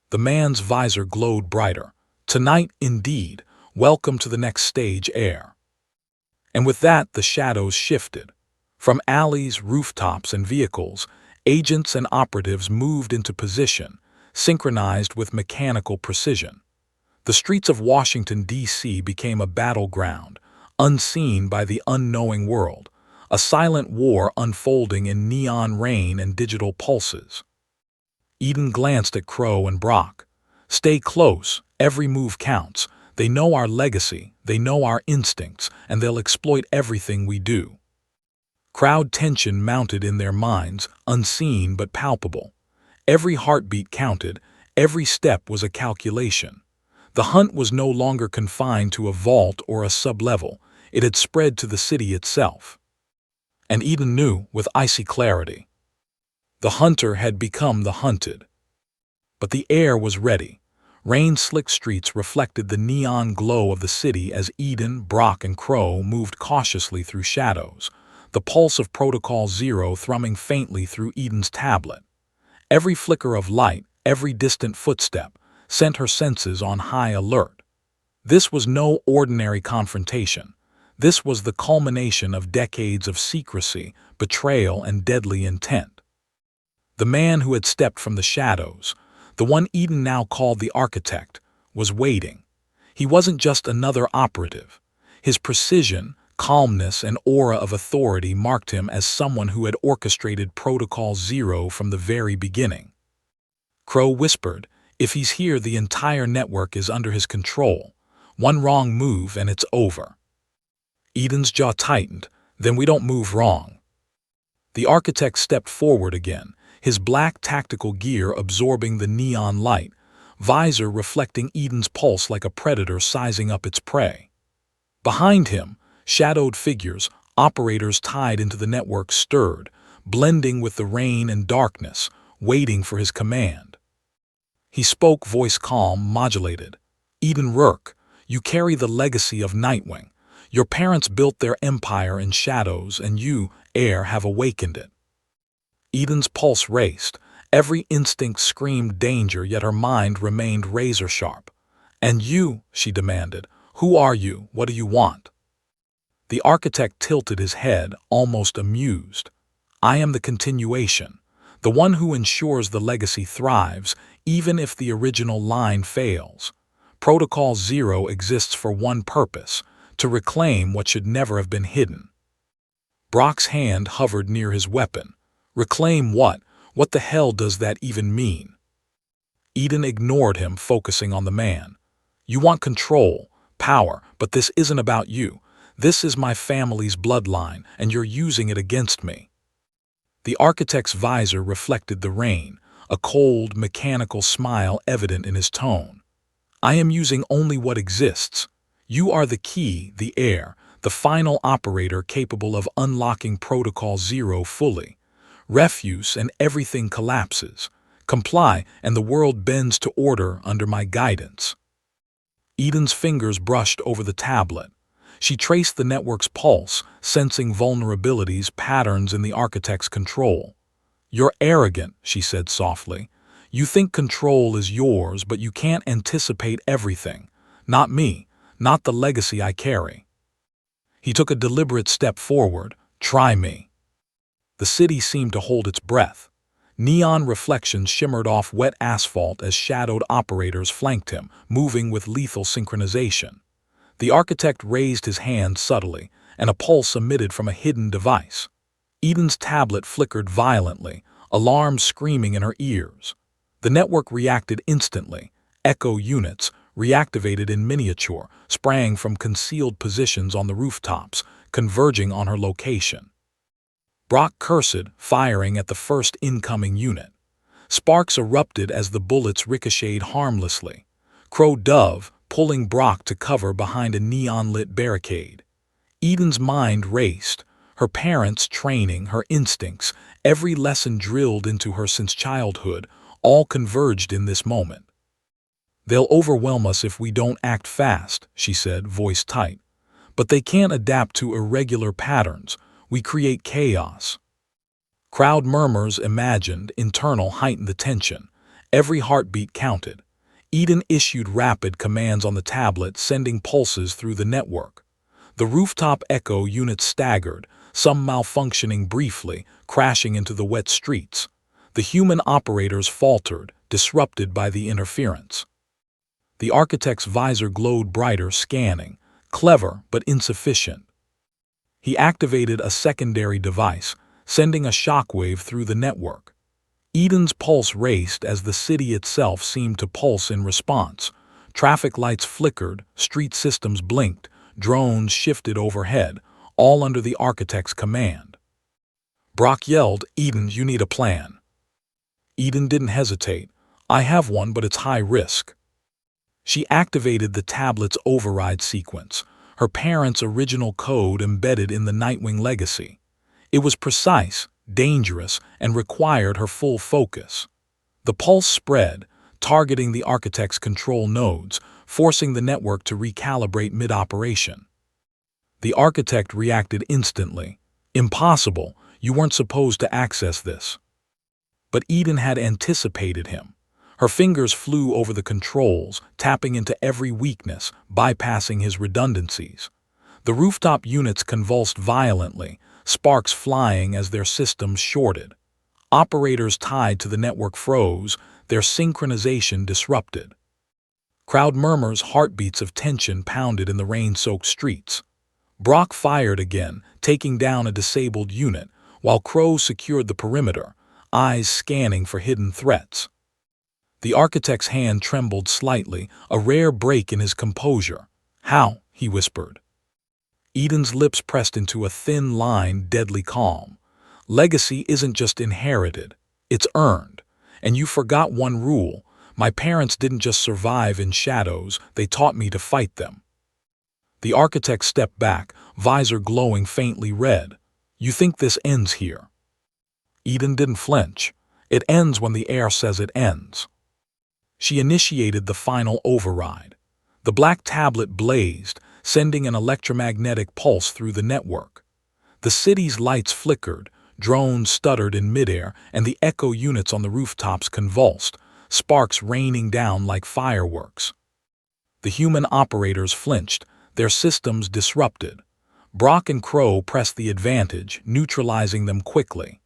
The man's visor glowed brighter. Tonight, indeed, welcome to the next stage air. And with that, the shadows shifted. From alleys, rooftops, and vehicles, agents and operatives moved into position, synchronized with mechanical precision. The streets of Washington, D.C. became a battleground, unseen by the unknowing world, a silent war unfolding in neon rain and digital pulses. Eden glanced at Crow and Brock. Stay close, every move counts. They know our legacy, they know our instincts, and they'll exploit everything we do. Crowd tension mounted in their minds, unseen but palpable. Every heartbeat counted, every step was a calculation. The hunt was no longer confined to a vault or a sublevel, it had spread to the city itself. And Eden knew with icy clarity. The hunter had become the hunted. But the air was ready. Rain-slicked streets reflected the neon glow of the city as Eden, Brock, and Crow moved cautiously through shadows, the pulse of Protocol Zero thrumming faintly through Eden's tablet. Every flicker of light, every distant footstep, sent her senses on high alert. This was no ordinary confrontation. This was the culmination of decades of secrecy, betrayal, and deadly intent. The man who had stepped from the shadows, the one Eden now called the architect, was waiting. He wasn't just another operative. His precision, calmness, and aura of authority marked him as someone who had orchestrated Protocol Zero from the very beginning. Crow whispered, "If he's here, the entire network is under his control. One wrong move and it's over." Eden's jaw tightened. "Then we don't move wrong." The architect stepped forward again, his black tactical gear absorbing the neon light, visor reflecting Eden's pulse like a predator sizing up its prey. Behind him, shadowed figures, operators tied into the network stirred, blending with the rain and darkness, waiting for his command. He spoke, voice calm, modulated. "Eden Rourke, you carry the legacy of Nightwing. Your parents built their empire in shadows, and you, heir, have awakened it." Eden's pulse raced. Every instinct screamed danger, yet her mind remained razor-sharp. "And you," she demanded, "who are you? What do you want?" The architect tilted his head, almost amused. "I am the continuation, the one who ensures the legacy thrives, even if the original line fails. Protocol Zero exists for one purpose, to reclaim what should never have been hidden." Brock's hand hovered near his weapon. "Reclaim what? What the hell does that even mean?" Eden ignored him, focusing on the man. "You want control, power, but this isn't about you. This is my family's bloodline, and you're using it against me." The architect's visor reflected the rain, a cold, mechanical smile evident in his tone. "I am using only what exists. You are the key, the heir, the final operator capable of unlocking Protocol Zero fully. Refuse and everything collapses. Comply and the world bends to order under my guidance." Eden's fingers brushed over the tablet. She traced the network's pulse, sensing vulnerabilities, patterns in the architect's control. "You're arrogant," she said softly. "You think control is yours, but you can't anticipate everything. Not me, not the legacy I carry." He took a deliberate step forward. "Try me." The city seemed to hold its breath. Neon reflections shimmered off wet asphalt as shadowed operators flanked him, moving with lethal synchronization. The architect raised his hand subtly, and a pulse emitted from a hidden device. Eden's tablet flickered violently, alarm screaming in her ears. The network reacted instantly. Echo units, reactivated in miniature, sprang from concealed positions on the rooftops, converging on her location. Brock cursed, firing at the first incoming unit. Sparks erupted as the bullets ricocheted harmlessly. Crow dove, pulling Brock to cover behind a neon-lit barricade. Eden's mind raced. Her parents' training, her instincts, every lesson drilled into her since childhood, all converged in this moment. "They'll overwhelm us if we don't act fast," she said, voice tight. "But they can't adapt to irregular patterns. We create chaos." Crowd murmurs imagined, internal heightened the tension. Every heartbeat counted. Eden issued rapid commands on the tablet, sending pulses through the network. The rooftop echo units staggered, some malfunctioning briefly, crashing into the wet streets. The human operators faltered, disrupted by the interference. The architect's visor glowed brighter, scanning, clever but insufficient. He activated a secondary device, sending a shockwave through the network. Eden's pulse raced as the city itself seemed to pulse in response. Traffic lights flickered, street systems blinked, drones shifted overhead, all under the architect's command. Brock yelled, "Eden, you need a plan." Eden didn't hesitate. "I have one, but it's high risk." She activated the tablet's override sequence, her parents' original code embedded in the Nightwing legacy. It was precise, dangerous, and required her full focus. The pulse spread, targeting the architect's control nodes, forcing the network to recalibrate mid-operation. The architect reacted instantly. "Impossible, you weren't supposed to access this." But Eden had anticipated him. Her fingers flew over the controls, tapping into every weakness, bypassing his redundancies. The rooftop units convulsed violently, sparks flying as their systems shorted. Operators tied to the network froze, their synchronization disrupted. Crowd murmurs, heartbeats of tension pounded in the rain-soaked streets. Brock fired again, taking down a disabled unit, while Crow secured the perimeter, eyes scanning for hidden threats. The architect's hand trembled slightly, a rare break in his composure. "How?" he whispered. Eden's lips pressed into a thin line, deadly calm. "Legacy isn't just inherited, it's earned. And you forgot one rule. My parents didn't just survive in shadows, they taught me to fight them." The architect stepped back, visor glowing faintly red. "You think this ends here?" Eden didn't flinch. "It ends when the air says it ends." She initiated the final override. The black tablet blazed, sending an electromagnetic pulse through the network. The city's lights flickered, drones stuttered in midair, and the echo units on the rooftops convulsed, sparks raining down like fireworks. The human operators flinched, their systems disrupted. Brock and Crow pressed the advantage, neutralizing them quickly.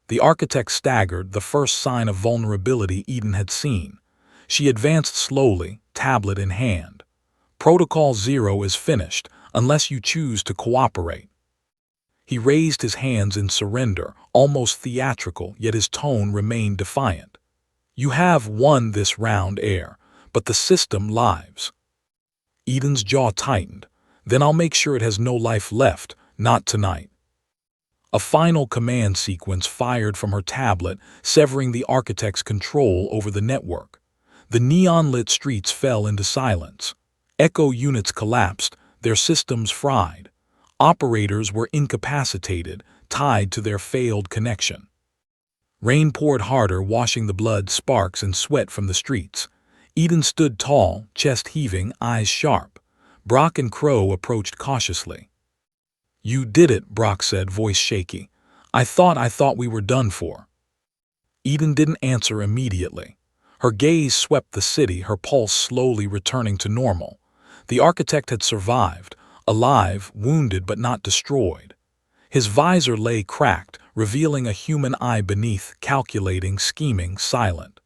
The architect staggered, the first sign of vulnerability Eden had seen. She advanced slowly, tablet in hand. "Protocol 0 is finished, unless you choose to cooperate." He raised his hands in surrender, almost theatrical, yet his tone remained defiant. "You have won this round, Air, but the system lives." Eden's jaw tightened. "Then I'll make sure it has no life left, not tonight." A final command sequence fired from her tablet, severing the architect's control over the network. The neon-lit streets fell into silence. Echo units collapsed, their systems fried. Operators were incapacitated, tied to their failed connection. Rain poured harder, washing the blood, sparks, and sweat from the streets. Eden stood tall, chest heaving, eyes sharp. Brock and Crow approached cautiously. "You did it," Brock said, voice shaky. I thought we were done for." Eden didn't answer immediately. Her gaze swept the city, her pulse slowly returning to normal. The architect had survived, alive, wounded but not destroyed. His visor lay cracked, revealing a human eye beneath, calculating, scheming, silent.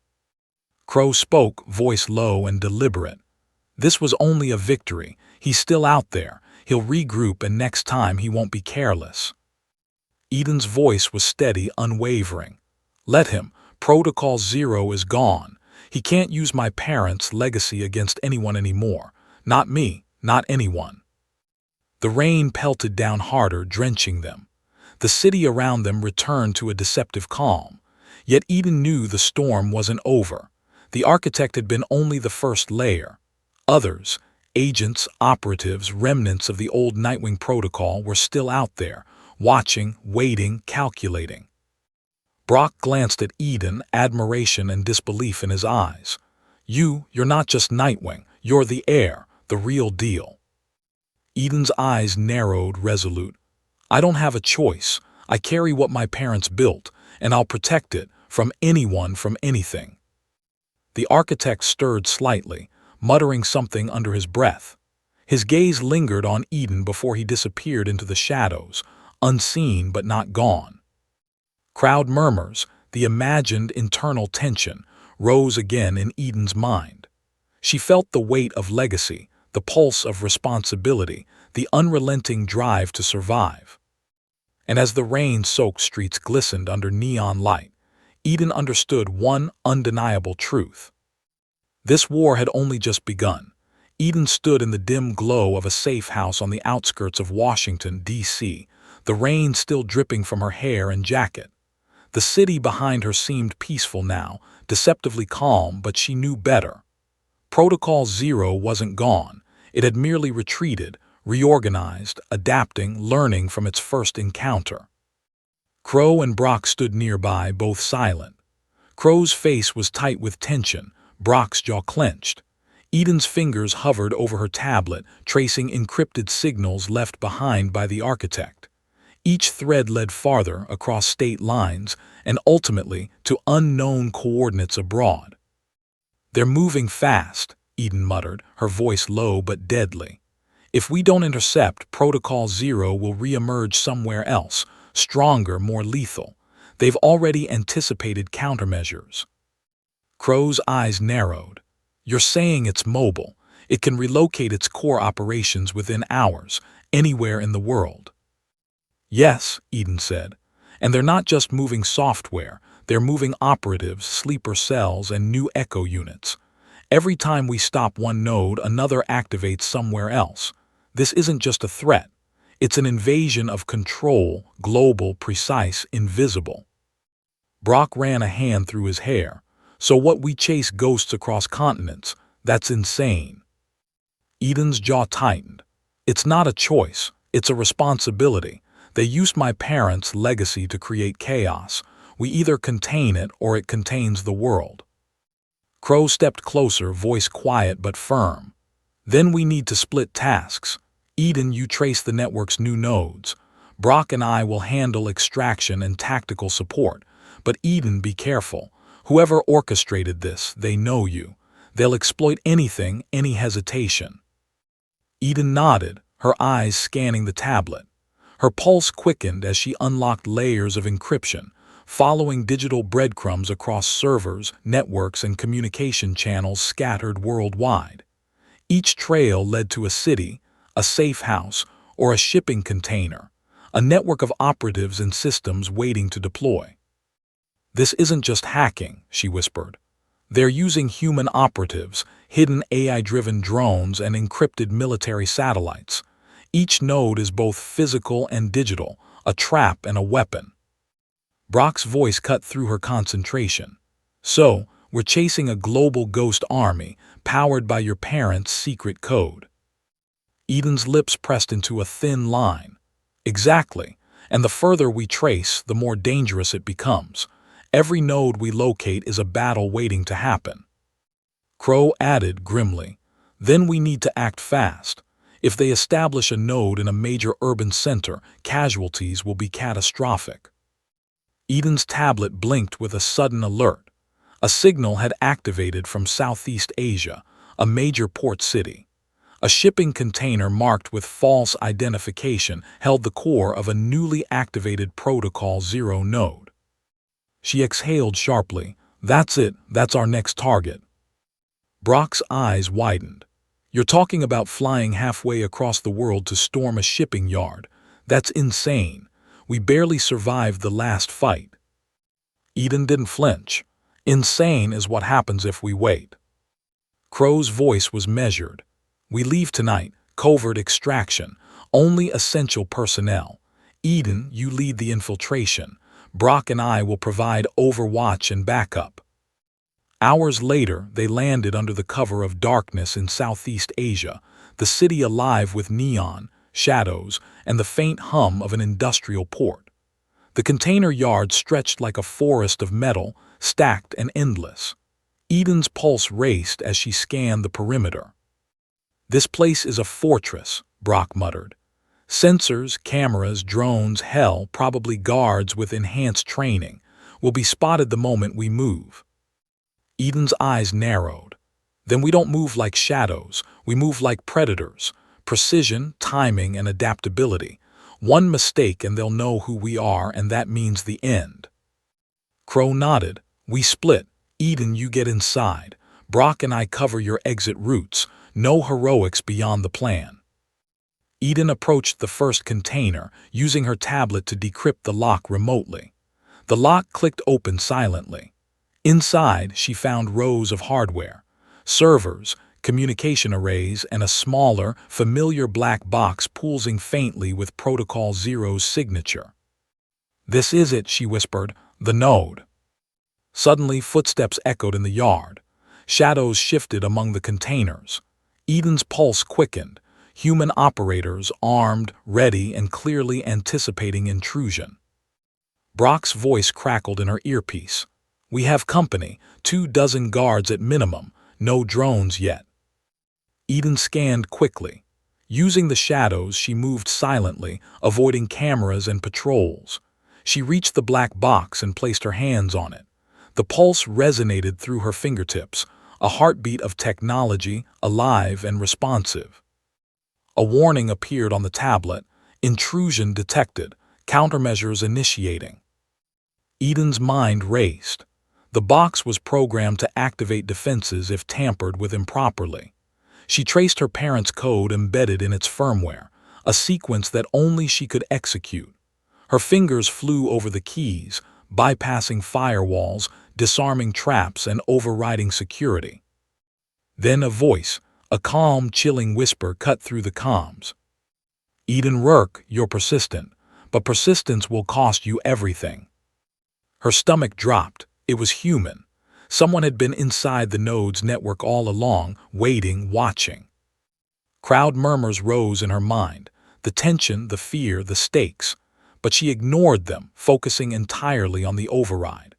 Crow spoke, voice low and deliberate. "This was only a victory. He's still out there. He'll regroup, and next time he won't be careless." Eden's voice was steady, unwavering. "Let him. Protocol 0 is gone. He can't use my parents' legacy against anyone anymore. Not me, not anyone." The rain pelted down harder, drenching them. The city around them returned to a deceptive calm. Yet Eden knew the storm wasn't over. The architect had been only the first layer. Others, agents, operatives, remnants of the old Nightwing protocol, were still out there, watching, waiting, calculating. Brock glanced at Eden, admiration and disbelief in his eyes. You're not just Nightwing, you're the heir, the real deal." Eden's eyes narrowed, resolute. "I don't have a choice. I carry what my parents built, and I'll protect it, from anyone, from anything." The architect stirred slightly, muttering something under his breath. His gaze lingered on Eden before he disappeared into the shadows, unseen but not gone. Crowd murmurs, the imagined internal tension, rose again in Eden's mind. She felt the weight of legacy, the pulse of responsibility, the unrelenting drive to survive. And as the rain-soaked streets glistened under neon light, Eden understood one undeniable truth. This war had only just begun. Eden stood in the dim glow of a safe house on the outskirts of Washington, D.C., the rain still dripping from her hair and jacket. The city behind her seemed peaceful now, deceptively calm, but she knew better. Protocol Zero wasn't gone. It had merely retreated, reorganized, adapting, learning from its first encounter. Crow and Brock stood nearby, both silent. Crow's face was tight with tension, Brock's jaw clenched. Eden's fingers hovered over her tablet, tracing encrypted signals left behind by the architect. Each thread led farther across state lines and ultimately to unknown coordinates abroad. "They're moving fast," Eden muttered, her voice low but deadly. "If we don't intercept, Protocol Zero will reemerge somewhere else, stronger, more lethal. They've already anticipated countermeasures." Crow's eyes narrowed. "You're saying it's mobile. It can relocate its core operations within hours, anywhere in the world." "Yes," Eden said. "And they're not just moving software. They're moving operatives, sleeper cells, and new echo units. Every time we stop one node, another activates somewhere else. This isn't just a threat. It's an invasion of control, global, precise, invisible." Brock ran a hand through his hair. "So what, we chase ghosts across continents? That's insane." Eden's jaw tightened. "It's not a choice. It's a responsibility. They used my parents' legacy to create chaos. We either contain it or it contains the world." Crow stepped closer, voice quiet but firm. "Then we need to split tasks. Eden, you trace the network's new nodes. Brock and I will handle extraction and tactical support. But Eden, be careful. Whoever orchestrated this, they know you. They'll exploit anything, any hesitation." Eden nodded, her eyes scanning the tablet. Her pulse quickened as she unlocked layers of encryption, following digital breadcrumbs across servers, networks, and communication channels scattered worldwide. Each trail led to a city, a safe house, or a shipping container, a network of operatives and systems waiting to deploy. "This isn't just hacking," she whispered. "They're using human operatives, hidden AI-driven drones, and encrypted military satellites. Each node is both physical and digital, a trap and a weapon." Brock's voice cut through her concentration. "So, we're chasing a global ghost army, powered by your parents' secret code." Eden's lips pressed into a thin line. "Exactly. And the further we trace, the more dangerous it becomes. Every node we locate is a battle waiting to happen." Crow added grimly, "Then we need to act fast. If they establish a node in a major urban center, casualties will be catastrophic." Eden's tablet blinked with a sudden alert. A signal had activated from Southeast Asia, a major port city. A shipping container marked with false identification held the core of a newly activated Protocol Zero node. She exhaled sharply. "That's it. That's our next target." Brock's eyes widened. "You're talking about flying halfway across the world to storm a shipping yard. That's insane. We barely survived the last fight." Eden didn't flinch. "Insane is what happens if we wait." Crow's voice was measured. "We leave tonight, covert extraction, only essential personnel. Eden, you lead the infiltration. Brock and I will provide overwatch and backup." Hours later, they landed under the cover of darkness in Southeast Asia, the city alive with neon, shadows, and the faint hum of an industrial port. The container yard stretched like a forest of metal, stacked and endless. Eden's pulse raced as she scanned the perimeter. "This place is a fortress," Brock muttered. "Sensors, cameras, drones, hell, probably guards with enhanced training. Will be spotted the moment we move." Eden's eyes narrowed. Then we don't move like shadows, we move like predators. Precision, timing, and adaptability. One mistake and they'll know who we are, and that means the end. Crow nodded. We split. Eden, you get inside. Brock and I cover your exit routes. No heroics beyond the plan. Eden approached the first container, using her tablet to decrypt the lock remotely. The lock clicked open silently. Inside, she found rows of hardware, servers, communication arrays, and a smaller, familiar black box pulsing faintly with Protocol Zero's signature. "This is it," she whispered, "the node." Suddenly, footsteps echoed in the yard. Shadows shifted among the containers. Eden's pulse quickened. Human operators, armed, ready, and clearly anticipating intrusion. Brock's voice crackled in her earpiece. "We have company, 24 guards at minimum, no drones yet." Eden scanned quickly. Using the shadows, she moved silently, avoiding cameras and patrols. She reached the black box and placed her hands on it. The pulse resonated through her fingertips, a heartbeat of technology, alive and responsive. A warning appeared on the tablet: intrusion detected, countermeasures initiating. Eden's mind raced. The box was programmed to activate defenses if tampered with improperly. She traced her parents' code embedded in its firmware, a sequence that only she could execute. Her fingers flew over the keys, bypassing firewalls, disarming traps, and overriding security. Then a voice, a calm, chilling whisper cut through the comms. "Eden Rourke, you're persistent, but persistence will cost you everything." Her stomach dropped. It was human. Someone had been inside the node's network all along, waiting, watching. Crowd murmurs rose in her mind, the tension, the fear, the stakes, but she ignored them, focusing entirely on the override.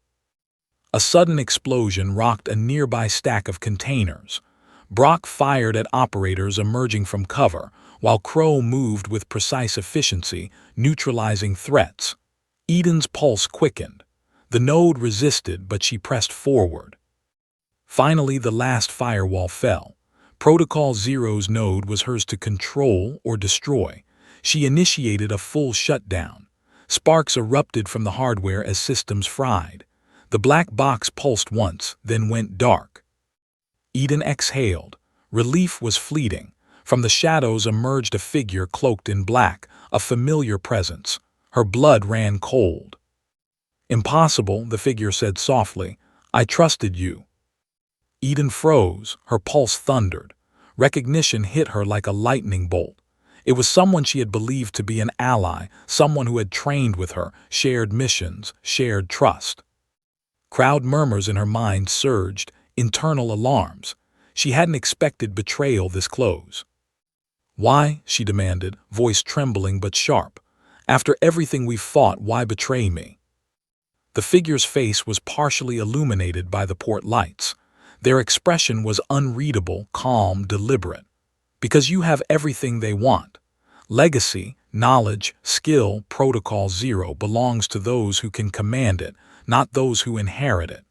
A sudden explosion rocked a nearby stack of containers. Brock fired at operators emerging from cover, while Crow moved with precise efficiency, neutralizing threats. Eden's pulse quickened. The node resisted, but she pressed forward. Finally, the last firewall fell. Protocol Zero's node was hers to control or destroy. She initiated a full shutdown. Sparks erupted from the hardware as systems fried. The black box pulsed once, then went dark. Eden exhaled. Relief was fleeting. From the shadows emerged a figure cloaked in black, a familiar presence. Her blood ran cold. "Impossible," the figure said softly. "I trusted you." Eden froze, her pulse thundered. Recognition hit her like a lightning bolt. It was someone she had believed to be an ally, someone who had trained with her, shared missions, shared trust. Crowd murmurs in her mind surged, internal alarms. She hadn't expected betrayal this close. "Why?" she demanded, voice trembling but sharp. "After everything we've fought, why betray me?" The figure's face was partially illuminated by the port lights. Their expression was unreadable, calm, deliberate. "Because you have everything they want. Legacy, knowledge, skill, Protocol Zero belongs to those who can command it, not those who inherit it."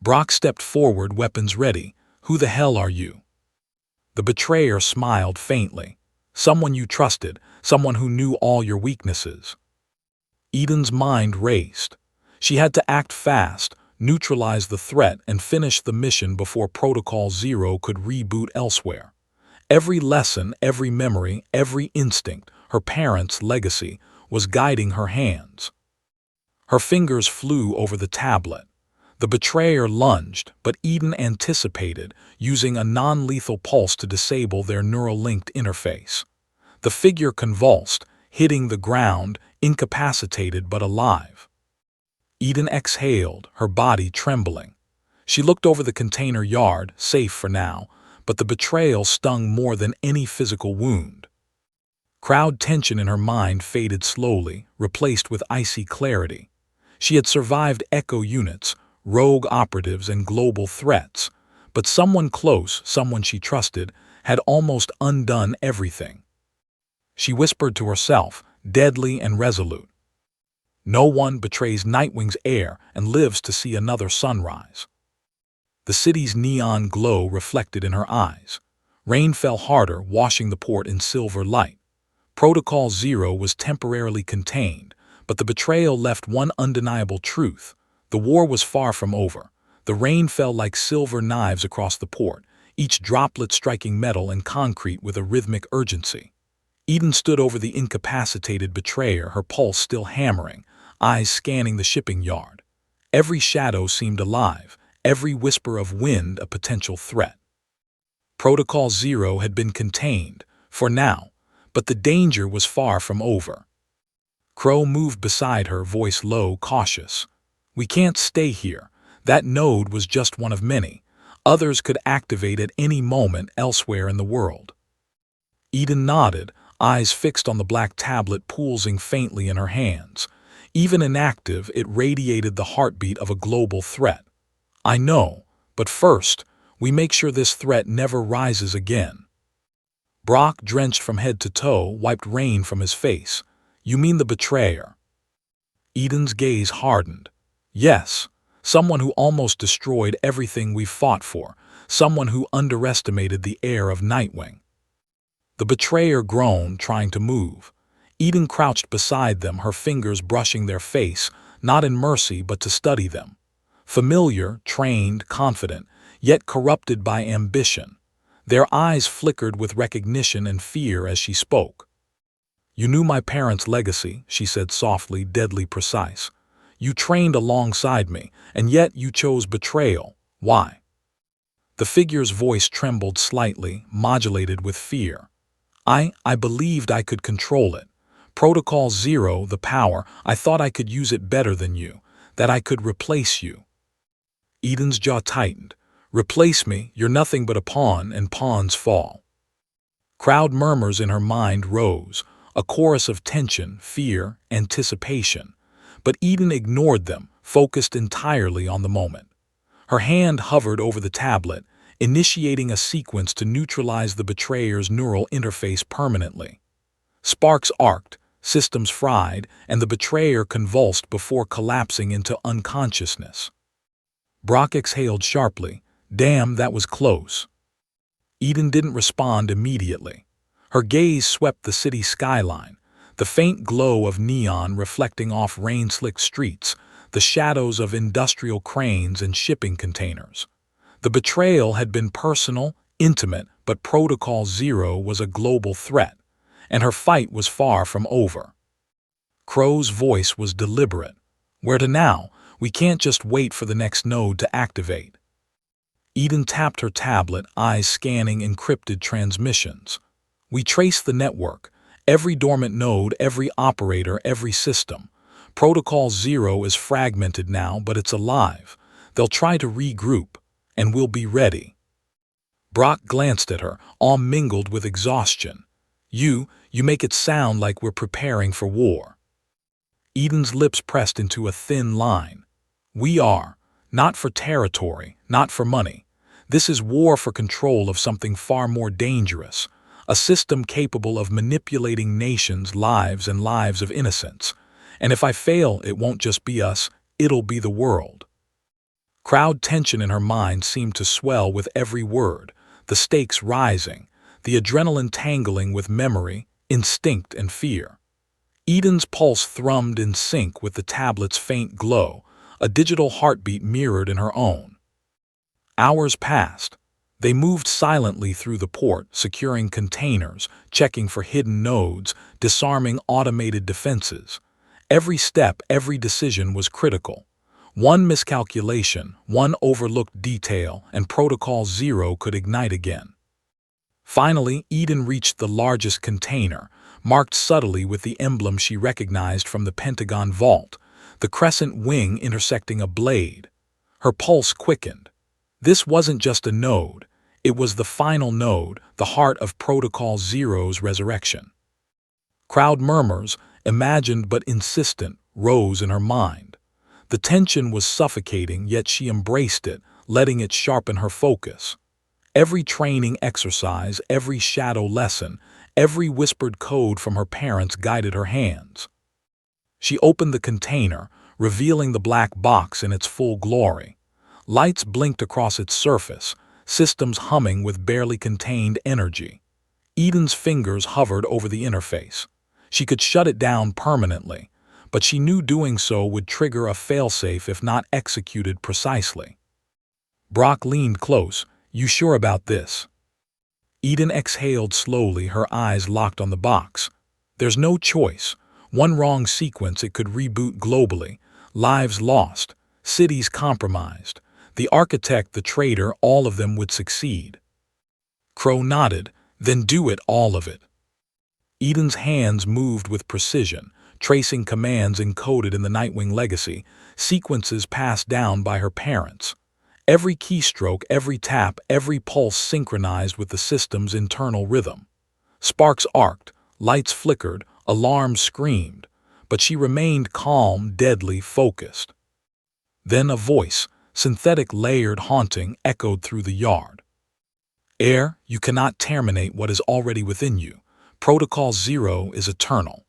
Brock stepped forward, weapons ready. "Who the hell are you?" The betrayer smiled faintly. "Someone you trusted, someone who knew all your weaknesses." Eden's mind raced. She had to act fast, neutralize the threat, and finish the mission before Protocol Zero could reboot elsewhere. Every lesson, every memory, every instinct, her parents' legacy, was guiding her hands. Her fingers flew over the tablet. The betrayer lunged, but Eden anticipated, using a non-lethal pulse to disable their neural-linked interface. The figure convulsed, hitting the ground, incapacitated but alive. Eden exhaled, her body trembling. She looked over the container yard, safe for now, but the betrayal stung more than any physical wound. Crowd tension in her mind faded slowly, replaced with icy clarity. She had survived echo units, rogue operatives, and global threats, but someone close, someone she trusted, had almost undone everything. She whispered to herself, deadly and resolute. "No one betrays Nightwing's heir and lives to see another sunrise." the city's neon glow reflected in her eyes. Rain fell harder, washing the port in silver light. Protocol Zero was temporarily contained, but the betrayal left one undeniable truth. The war was far from over. The rain fell like silver knives across the port, each droplet striking metal and concrete with a rhythmic urgency. Eden stood over the incapacitated betrayer, her pulse still hammering, eyes scanning the shipping yard. Every shadow seemed alive, every whisper of wind a potential threat. Protocol Zero had been contained, for now, but the danger was far from over. Crow moved beside her, voice low, cautious. "We can't stay here. That node was just one of many. Others could activate at any moment elsewhere in the world." Eden nodded, eyes fixed on the black tablet pulsing faintly in her hands. Even inactive, it radiated the heartbeat of a global threat. "I know, but first, we make sure this threat never rises again." Brock, drenched from head to toe, wiped rain from his face. "You mean the betrayer?" Eden's gaze hardened. "Yes, someone who almost destroyed everything we've fought for, someone who underestimated the heir of Nightwing." The betrayer groaned, trying to move. Eden crouched beside them, her fingers brushing their face, not in mercy but to study them. Familiar, trained, confident, yet corrupted by ambition. Their eyes flickered with recognition and fear as she spoke. "You knew my parents' legacy," she said softly, deadly precise. "You trained alongside me, and yet you chose betrayal. Why?" The figure's voice trembled slightly, modulated with fear. I believed I could control it. Protocol Zero, the power, I thought I could use it better than you, that I could replace you." Eden's jaw tightened. "Replace me? You're nothing but a pawn, and pawns fall." Crowd murmurs in her mind rose, a chorus of tension, fear, anticipation. But Eden ignored them, focused entirely on the moment. Her hand hovered over the tablet, initiating a sequence to neutralize the betrayer's neural interface permanently. Sparks arced, systems fried, and the betrayer convulsed before collapsing into unconsciousness. Brock exhaled sharply. "Damn, that was close." Eden didn't respond immediately. Her gaze swept the city skyline, the faint glow of neon reflecting off rain-slicked streets, the shadows of industrial cranes and shipping containers. The betrayal had been personal, intimate, but Protocol Zero was a global threat, and her fight was far from over. Crow's voice was deliberate. "Where to now? We can't just wait for the next node to activate." Eden tapped her tablet, eyes scanning encrypted transmissions. "We trace the network, every dormant node, every operator, every system. Protocol Zero is fragmented now, but it's alive. They'll try to regroup, and we'll be ready." Brock glanced at her, all mingled with exhaustion. You make it sound like we're preparing for war." Eden's lips pressed into a thin line. "We are. Not for territory, not for money. This is war for control of something far more dangerous, a system capable of manipulating nations' lives and lives of innocents. And if I fail, it won't just be us, it'll be the world." Crowd tension in her mind seemed to swell with every word, the stakes rising, the adrenaline tangling with memory, instinct, and fear. Eden's pulse thrummed in sync with the tablet's faint glow, a digital heartbeat mirrored in her own. Hours passed. They moved silently through the port, securing containers, checking for hidden nodes, disarming automated defenses. Every step, every decision was critical. One miscalculation, one overlooked detail, and Protocol Zero could ignite again. Finally, Eden reached the largest container, marked subtly with the emblem she recognized from the Pentagon vault, the crescent wing intersecting a blade. Her pulse quickened. This wasn't just a node. It was the final node, the heart of Protocol Zero's resurrection. Crowd murmurs, imagined but insistent, rose in her mind. The tension was suffocating, yet she embraced it, letting it sharpen her focus. Every training exercise, every shadow lesson, every whispered code from her parents guided her hands. She opened the container, revealing the black box in its full glory. Lights blinked across its surface, systems humming with barely contained energy. Eden's fingers hovered over the interface. She could shut it down permanently, but she knew doing so would trigger a failsafe if not executed precisely. Brock leaned close. "You sure about this?" Eden exhaled slowly, her eyes locked on the box. "There's no choice. One wrong sequence, it could reboot globally. Lives lost. Cities compromised. The architect, the traitor, all of them would succeed." Crow nodded. "Then do it, all of it." Eden's hands moved with precision, tracing commands encoded in the Nightwing legacy, sequences passed down by her parents. Every keystroke, every tap, every pulse synchronized with the system's internal rhythm. Sparks arced, lights flickered, alarms screamed, but she remained calm, deadly focused. Then a voice, synthetic, layered, haunting, echoed through the yard. "Air, you cannot terminate what is already within you. Protocol Zero is eternal."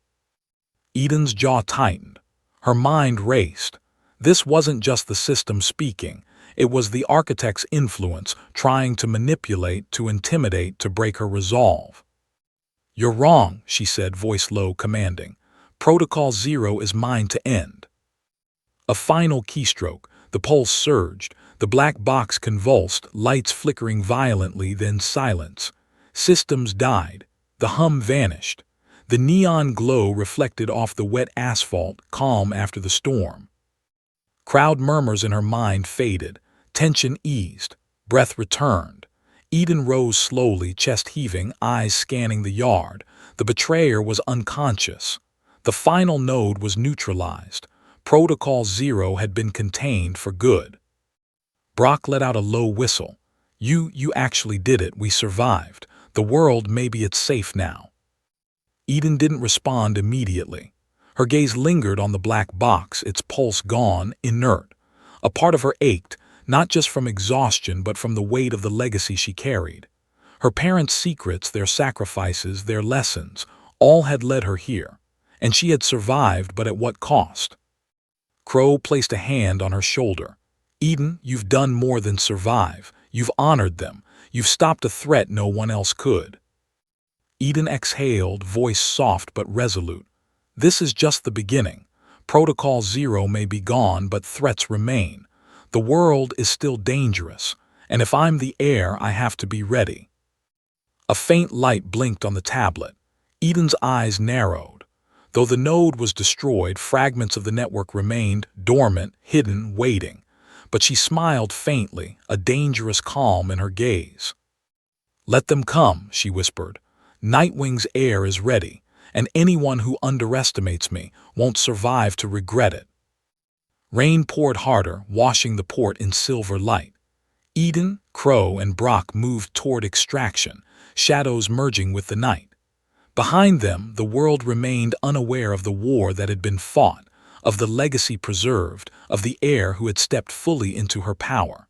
Eden's jaw tightened. Her mind raced. This wasn't just the system speaking. It was the architect's influence, trying to manipulate, to intimidate, to break her resolve. "You're wrong," she said, voice low, commanding. "Protocol Zero is mine to end." A final keystroke. The pulse surged. The black box convulsed, lights flickering violently, then silence. Systems died. The hum vanished. The neon glow reflected off the wet asphalt, calm after the storm. Crowd murmurs in her mind faded. Tension eased. Breath returned. Eden rose slowly, chest heaving, eyes scanning the yard. The betrayer was unconscious. The final node was neutralized. Protocol Zero had been contained for good. Brock let out a low whistle. You actually did it. We survived. The world, maybe it's safe now." Eden didn't respond immediately. Her gaze lingered on the black box, its pulse gone, inert. A part of her ached, not just from exhaustion but from the weight of the legacy she carried. Her parents' secrets, their sacrifices, their lessons, all had led her here. And she had survived, but at what cost? Crow placed a hand on her shoulder. "Eden, you've done more than survive. You've honored them. You've stopped a threat no one else could." Eden exhaled, voice soft but resolute. "This is just the beginning. Protocol Zero may be gone, but threats remain. The world is still dangerous, and if I'm the heir, I have to be ready." A faint light blinked on the tablet. Eden's eyes narrowed. Though the node was destroyed, fragments of the network remained, dormant, hidden, waiting. But she smiled faintly, a dangerous calm in her gaze. "Let them come," she whispered. "Nightwing's heir is ready, and anyone who underestimates me won't survive to regret it." Rain poured harder, washing the port in silver light. Eden, Crow, and Brock moved toward extraction, shadows merging with the night. Behind them, the world remained unaware of the war that had been fought, of the legacy preserved, of the heir who had stepped fully into her power.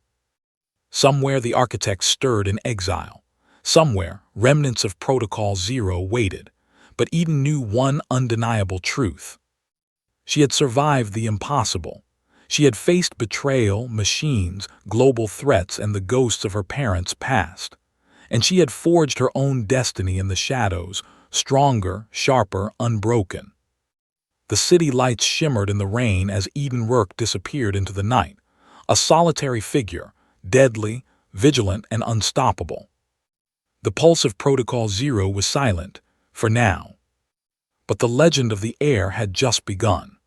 Somewhere the architect stirred in exile. Somewhere, remnants of Protocol Zero waited. But Eden knew one undeniable truth. She had survived the impossible. She had faced betrayal, machines, global threats, and the ghosts of her parents' past. And she had forged her own destiny in the shadows, stronger, sharper, unbroken. The city lights shimmered in the rain as Eden Rourke disappeared into the night, a solitary figure, deadly, vigilant, and unstoppable. The pulse of Protocol Zero was silent, for now. But the legend of the heir had just begun.